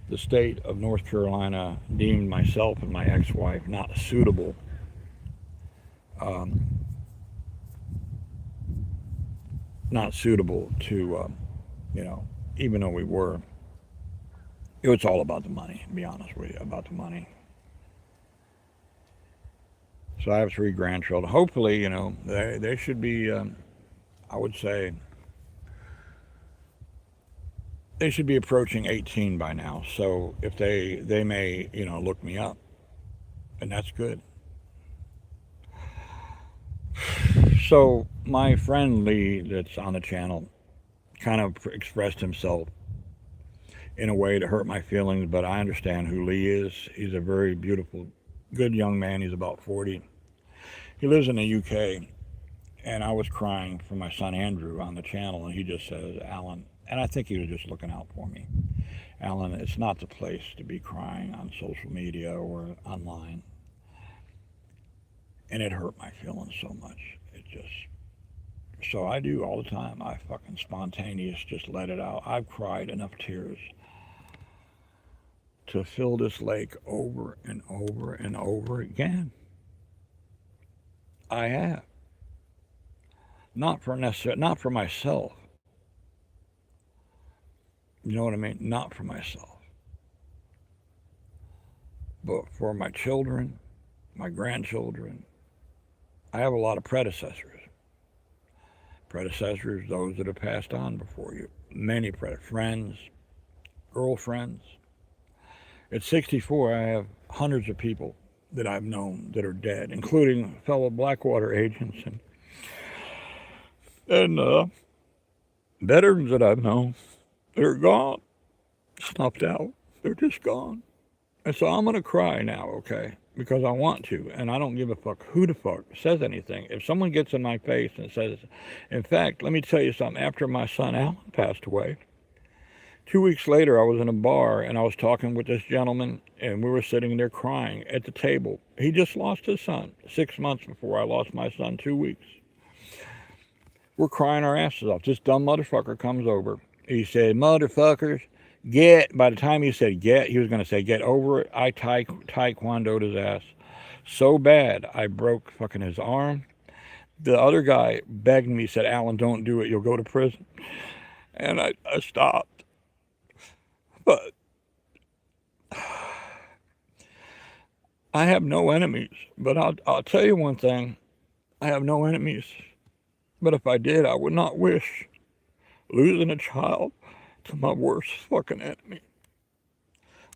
[SPEAKER 1] the state of North Carolina deemed myself and my ex-wife not suitable um, not suitable to, you know, even though we were. It was all about the money, to be honest with you, about the money. So I have 3 grandchildren. Hopefully, you know, they should be, I would say, they should be approaching 18 by now. So if they may, you know, look me up, and that's good. So my friend Lee, that's on the channel, kind of expressed himself in a way to hurt my feelings, but I understand who Lee is. He's a very beautiful, good young man. He's about 40. He lives in the UK, and I was crying for my son Andrew on the channel, and he just says, Alan, and I think he was just looking out for me. Alan, it's not the place to be crying on social media or online. And it hurt my feelings so much. It just, so I do all the time. I fucking spontaneous, just let it out. I've cried enough tears to fill this lake over and over and over again. I have. Not for not for myself. You know what I mean? Not for myself. But for my children, my grandchildren. I have a lot of predecessors. Predecessors, those that have passed on before you. Many friends, girlfriends. At 64, I have hundreds of people that I've known that are dead, including fellow Blackwater agents and veterans that I've known. They're gone, snuffed out. They're just gone. And so I'm going to cry now, okay? Because I want to, and I don't give a fuck who the fuck says anything. If someone gets in my face and says, in fact, let me tell you something, after my son Alan passed away, 2 weeks later I was in a bar and I was talking with this gentleman and we were sitting there crying at the table. He just lost his son 6 months before I lost my son, 2 weeks. We're crying our asses off. This dumb motherfucker comes over. He said, motherfuckers, by the time he said get, he was going to say get over it. I taekwondoed his ass so bad I broke fucking his arm. The other guy begged me, said, Alan, don't do it. You'll go to prison. And I stopped. But I have no enemies. But I'll tell you one thing. I have no enemies. But if I did, I would not wish losing a child to my worst fucking enemy.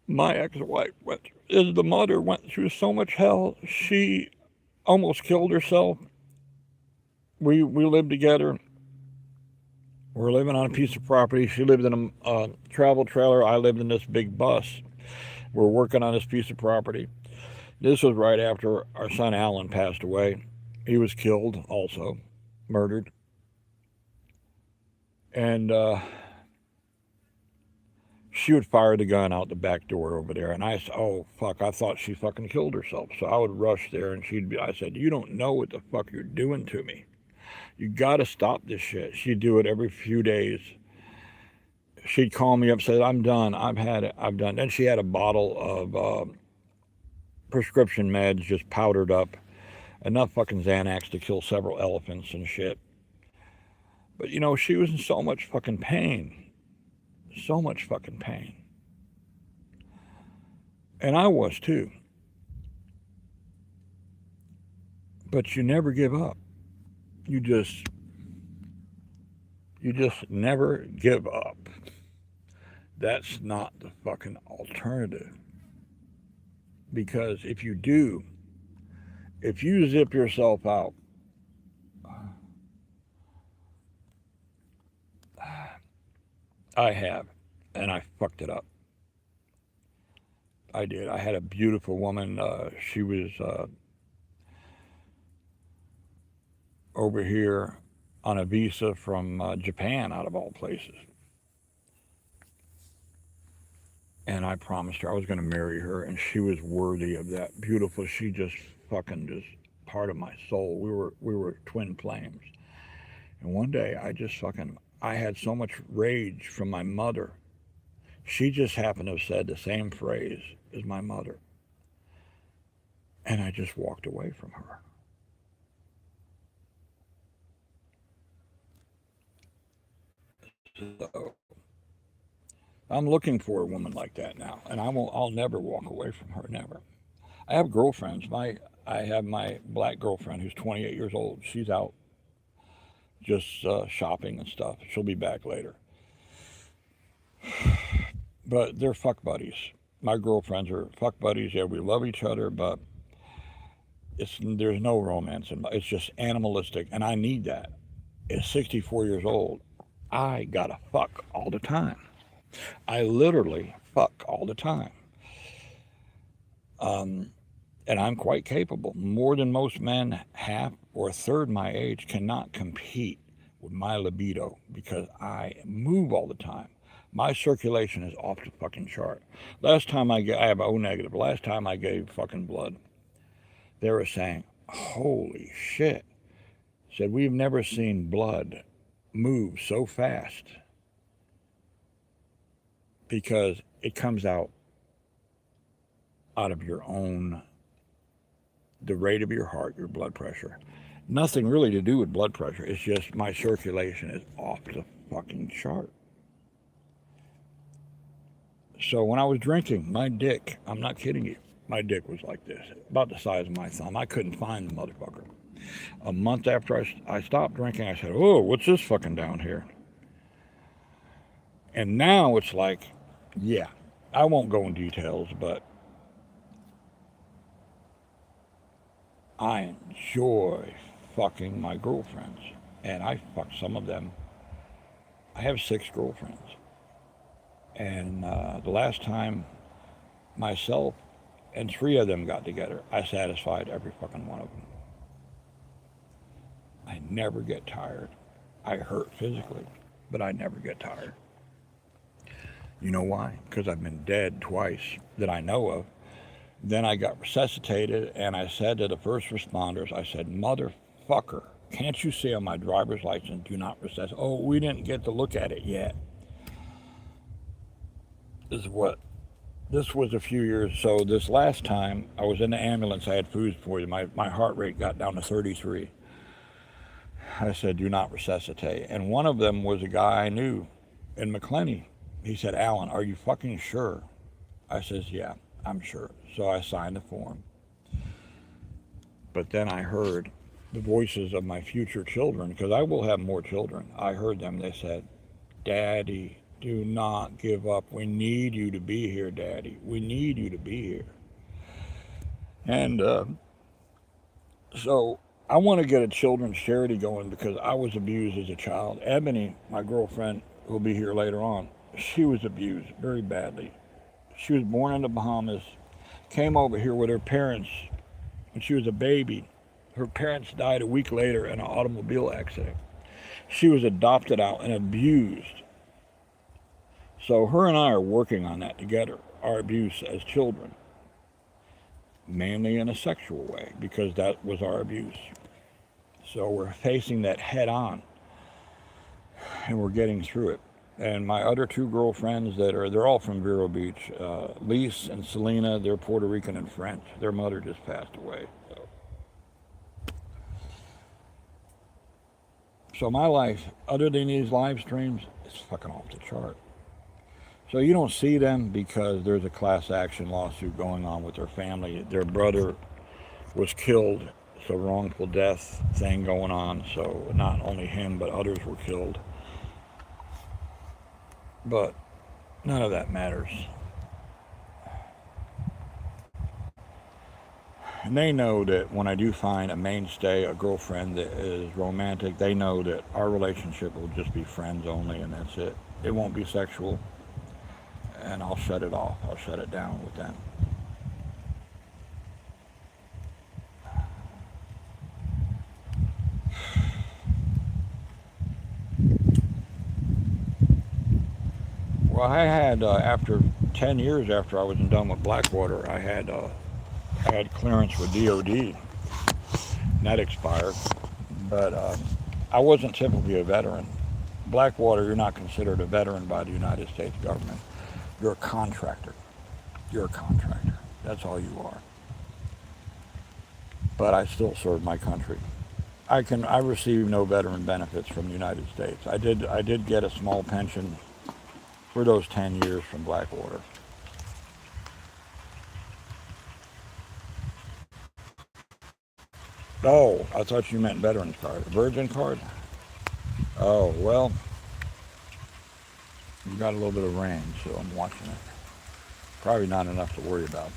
[SPEAKER 1] My ex-wife the mother went through so much hell. She almost killed herself. We lived together. We're living on a piece of property. She lived in a travel trailer. I lived in this big bus. We're working on this piece of property. This was right after our son Alan passed away. He was killed also, murdered. And she would fire the gun out the back door over there. And I said, oh, fuck, I thought she fucking killed herself. So I would rush there and I said, you don't know what the fuck you're doing to me. You gotta stop this shit. She'd do it every few days. She'd call me up, say, I'm done. I've had it. I'm done. Then she had a bottle of prescription meds just powdered up. Enough fucking Xanax to kill several elephants and shit. But, you know, she was in so much fucking pain. So much fucking pain. And I was too. But you never give up. You just never give up. That's not the fucking alternative. Because if you do, if you zip yourself out, I have, and I fucked it up. I did. I had a beautiful woman. She was over here on a visa from Japan, out of all places. And I promised her I was going to marry her, and she was worthy of that. Beautiful. She just fucking just part of my soul. We were twin flames. And one day I had so much rage from my mother. She just happened to have said the same phrase as my mother, and I just walked away from her. So I'm looking for a woman like that now, and I'll never walk away from her. Never. I have girlfriends. I have my black girlfriend who's 28 years old. She's out just shopping and stuff. She'll be back later. But they're fuck buddies. My girlfriends are fuck buddies. Yeah, we love each other, but there's no romance in it. It's just animalistic, and I need that. At 64 years old, I gotta fuck all the time. I literally fuck all the time. Um, and I'm quite capable. More than most men, half or a third my age, cannot compete with my libido because I move all the time. My circulation is off the fucking chart. I have O negative. Last time I gave fucking blood, they were saying, holy shit. Said, we've never seen blood move so fast because it comes out of your own, the rate of your heart, your blood pressure. Nothing really to do with blood pressure. It's just my circulation is off the fucking chart. So when I was drinking, my dick, I'm not kidding you, my dick was like this, about the size of my thumb. I couldn't find the motherfucker. A month after I stopped drinking, I said, oh, what's this fucking down here? And now it's like, yeah, I won't go in details, but I enjoy fucking my girlfriends. And I fuck some of them. I have 6 girlfriends. And the last time myself and 3 of them got together, I satisfied every fucking one of them. I never get tired. I hurt physically, but I never get tired. You know why? Because I've been dead twice that I know of. Then I got resuscitated, and I said to the first responders, I said, motherfucker, can't you see on my driver's license, do not resuscitate? Oh, we didn't get to look at it yet. This was a few years. So this last time I was in the ambulance, I had food poisoning. My heart rate got down to 33. I said, do not resuscitate. And one of them was a guy I knew in McClenny. He said, Alan, are you fucking sure? I says, yeah, I'm sure. So I signed the form. But then I heard the voices of my future children, because I will have more children. I heard them. They said, Daddy, do not give up. We need you to be here, Daddy. We need you to be here. And so I want to get a children's charity going because I was abused as a child. Ebony, my girlfriend, who will be here later on, she was abused very badly. She was born in the Bahamas, came over here with her parents when she was a baby. Her parents died a week later in an automobile accident. She was adopted out and abused. So her and I are working on that together, our abuse as children, mainly in a sexual way, because that was our abuse. So we're facing that head on, and we're getting through it. And my other 2 girlfriends they're all from Vero Beach, Lise and Selena, they're Puerto Rican and French. Their mother just passed away. So my life, other than these live streams, is fucking off the chart. So you don't see them because there's a class action lawsuit going on with their family. Their brother was killed. It's a wrongful death thing going on. So not only him, but others were killed. But none of that matters. And they know that when I do find a mainstay, a girlfriend that is romantic, they know that our relationship will just be friends only, and that's it. It won't be sexual. And I'll shut it off. I'll shut it down with them. Well, I had after 10 years after I was done with Blackwater, I had clearance with DOD, and that expired. But I wasn't typically a veteran. Blackwater, you're not considered a veteran by the United States government. You're a contractor. You're a contractor. That's all you are. But I still serve my country. I receive no veteran benefits from the United States. I did get a small pension for those 10 years from Blackwater. Oh, I thought you meant veterans card. Virgin card? Oh, well, you got a little bit of rain, so I'm watching it. Probably not enough to worry about.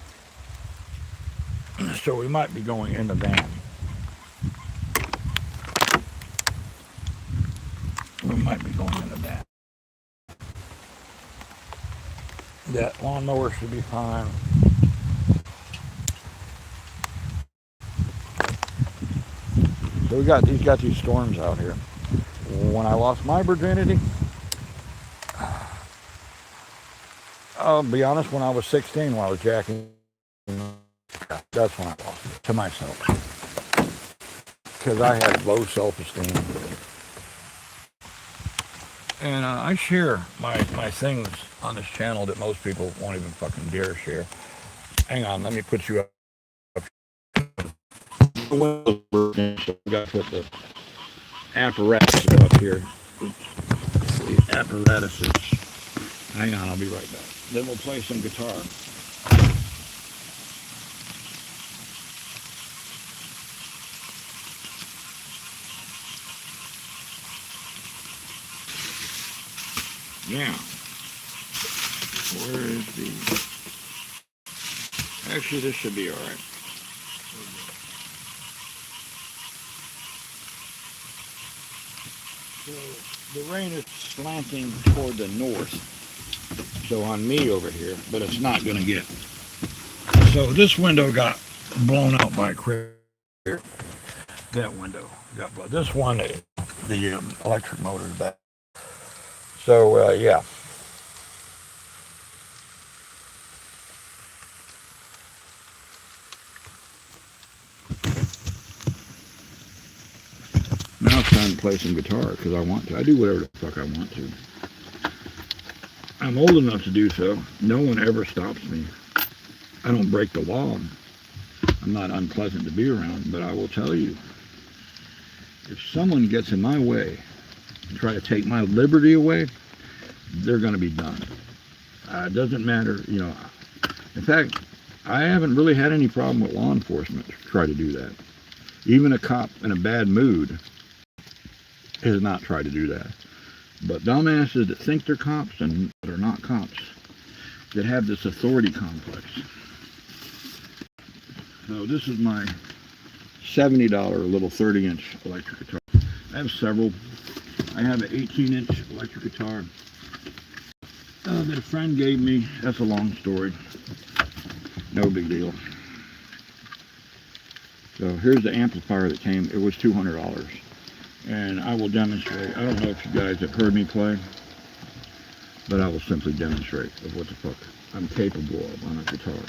[SPEAKER 1] So we might be going in the van. We might be going in the van. That lawnmower should be fine. So got these storms out here. When I lost my virginity, I'll be honest, when I was 16, when I was jacking, that's when I lost it to myself. Because I had low self-esteem. And I share my things on this channel that most people won't even fucking dare share. Hang on, let me put you up. We got to put the apparatus up here. The apparatuses. Hang on, I'll be right back. Then we'll play some guitar. Now, where is the... Actually, this should be alright. So, the rain is slanting toward the north. So on me over here, but it's not going to get. So this window got blown out by a critter. That window got blown. This one, the electric motor is back. So, yeah. Now it's time to play some guitar because I want to. I do whatever the fuck I want to. I'm old enough to do so. No one ever stops me. I don't break the law. I'm not unpleasant to be around, but I will tell you, if someone gets in my way and try to take my liberty away, they're going to be done. It doesn't matter, you know. In fact, I haven't really had any problem with law enforcement to try to do that. Even a cop in a bad mood has not tried to do that. But dumbasses that think they're cops and that are not cops, that have this authority complex. So this is my $70 little 30-inch electric guitar. I have several. I have an 18-inch electric guitar that a friend gave me. That's a long story. No big deal. So here's the amplifier that came. It was $200. And I will demonstrate. I don't know if you guys have heard me play, but I will simply demonstrate of what the fuck I'm capable of on a guitar.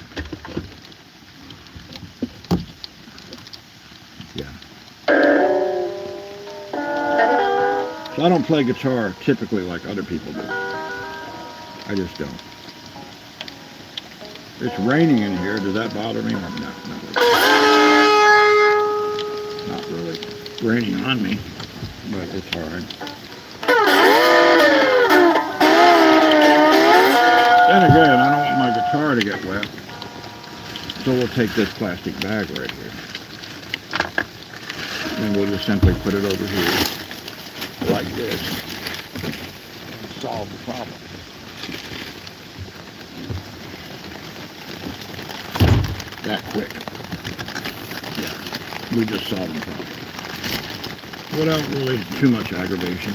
[SPEAKER 1] Yeah. So I don't play guitar typically like other people do. I just don't. It's raining in here. Does that bother me? No, not really. It's raining on me, but it's alright. Then again, I don't want my guitar to get wet, so we'll take this plastic bag right here. And we'll just simply put it over here, like this, and solve the problem. That quick. Yeah, we just solved the problem. Without really too much aggravation,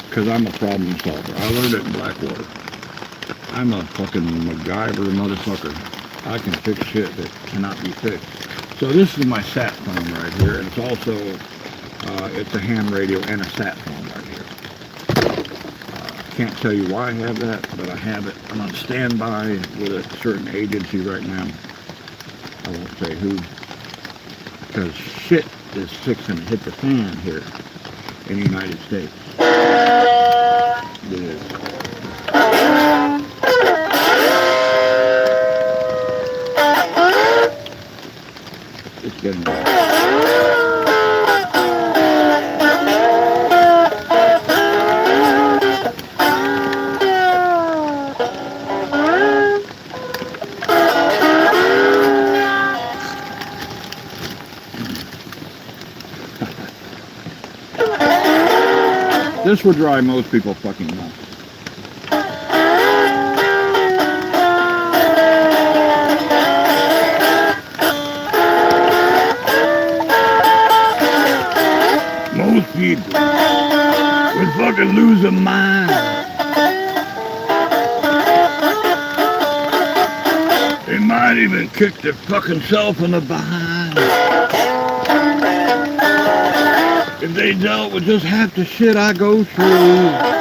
[SPEAKER 1] because I'm a problem solver. I learned it in Blackwater. I'm a fucking MacGyver motherfucker. I can fix shit that cannot be fixed. So this is my sat phone right here, and it's also, it's a ham radio and a sat phone right here. can't tell you why I have that, but I have it. I'm on standby with a certain agency right now. I won't say who, because shit is fixing to hit the fan here in the United States. It is. It's getting bad. This would drive most people fucking nuts. Most people would fucking lose their mind. They might even kick their fucking self in the behind if they dealt with just half the shit I go through.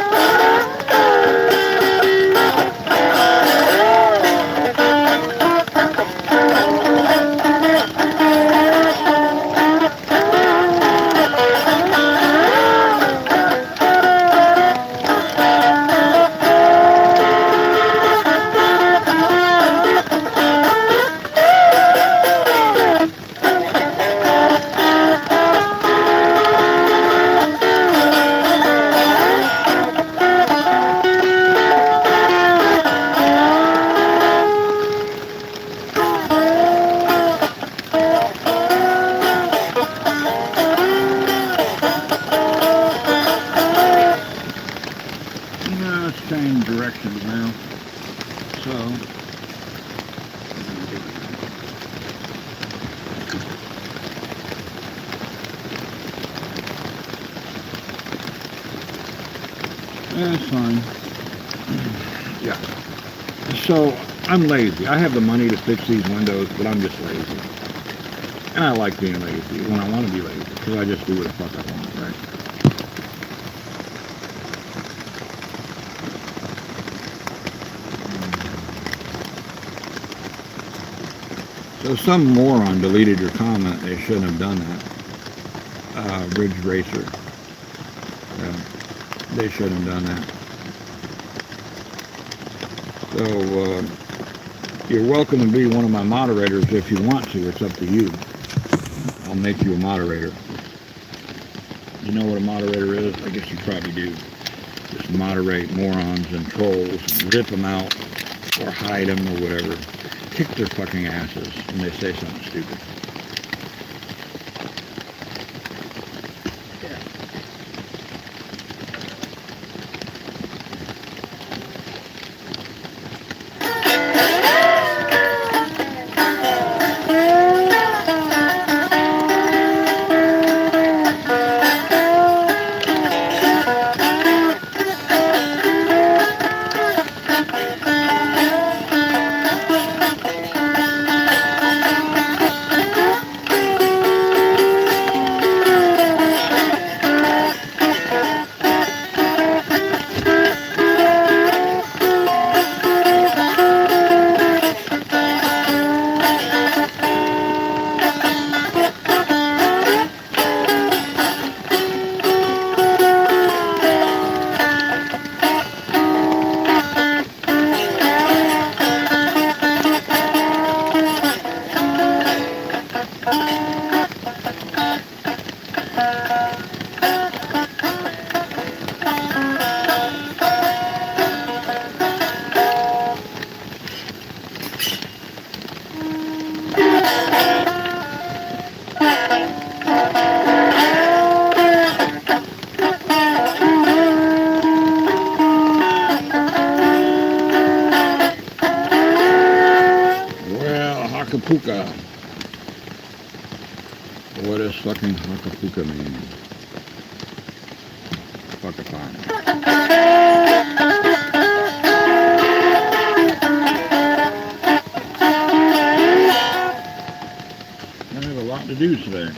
[SPEAKER 1] Change directions now, so that's fine. Yeah, so I'm lazy. I have the money to fix these windows, but I'm just lazy, and I like being lazy when I want to be lazy, because I just do what the fuck I want, right? So some moron deleted your comment. They shouldn't have done that. Ridge Racer. They shouldn't have done that. So you're welcome to be one of my moderators if you want to. It's up to you. I'll make you a moderator. You know what a moderator is? I guess you probably do. Just moderate morons and trolls, rip them out, or hide them, or whatever. Kick their fucking asses when they say something stupid. Hakapuka. What does fucking Hakapuka mean? Fuck if I know. I have a lot to do today.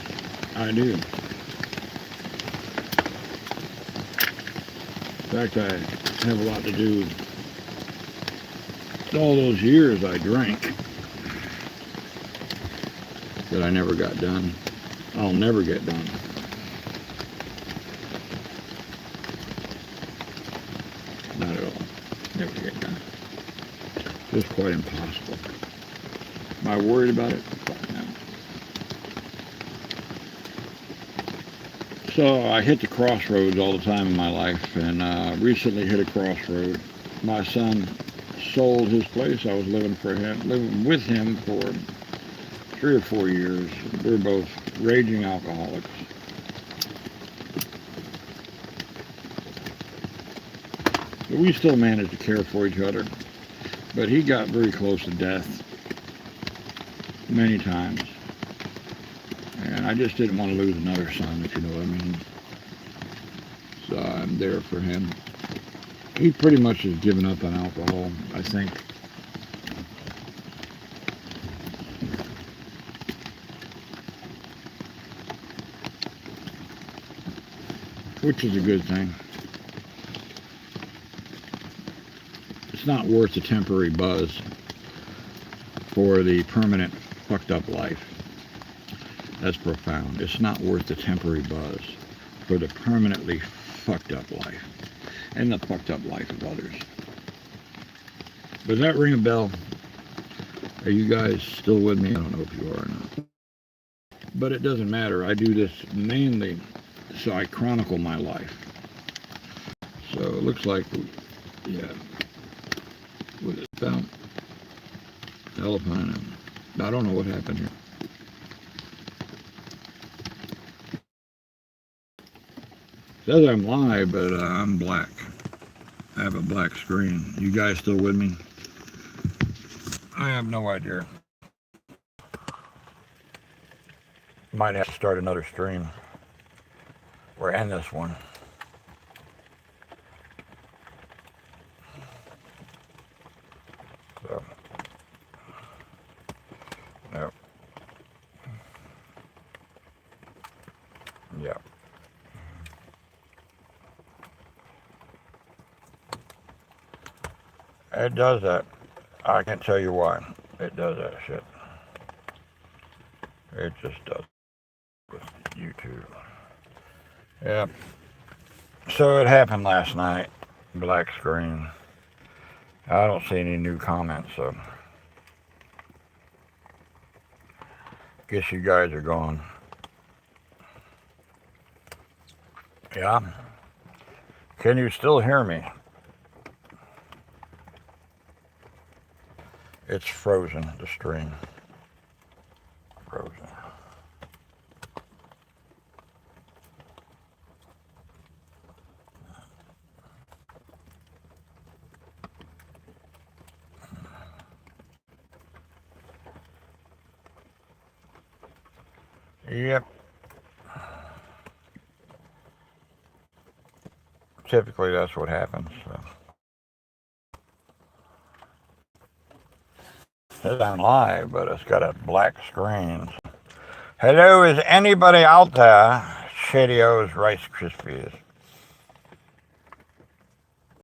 [SPEAKER 1] I do. fact, I have a lot to do. All those years I drank that I never got done. I'll never get done. Not at all. Never get done. It's quite impossible. Am I worried about it? No. So I hit the crossroads all the time in my life, and recently hit a crossroad. My son sold his place. I was living with him for 3 or 4 years. We're both raging alcoholics. But we still managed to care for each other. But he got very close to death many times. And I just didn't want to lose another son, if you know what I mean. So I'm there for him. He pretty much has given up on alcohol, I think. Which is a good thing. It's not worth the temporary buzz for the permanent fucked up life. That's profound. It's not worth the temporary buzz for the permanently fucked up life and the fucked up life of others. Does that ring a bell? Are you guys still with me? I don't know if you are or not. But it doesn't matter. I do this mainly so I chronicle my life. So it looks like, yeah, what is that? Alpine. I don't know what happened here. It says I'm live, but I'm black. I have a black screen. You guys still with me? I have no idea. Might have to start another stream or end this one. So, no. Yeah. It does that. I can't tell you why. It does that shit. It just does with YouTube. Yeah. So it happened last night. Black screen. I don't see any new comments, so guess you guys are gone. Yeah? Can you still hear me? It's frozen, the stream. Frozen. Yep. Typically that's what happens. So. It says I'm live, but it's got a black screen. Hello, is anybody out there? Cheerios Rice Krispies.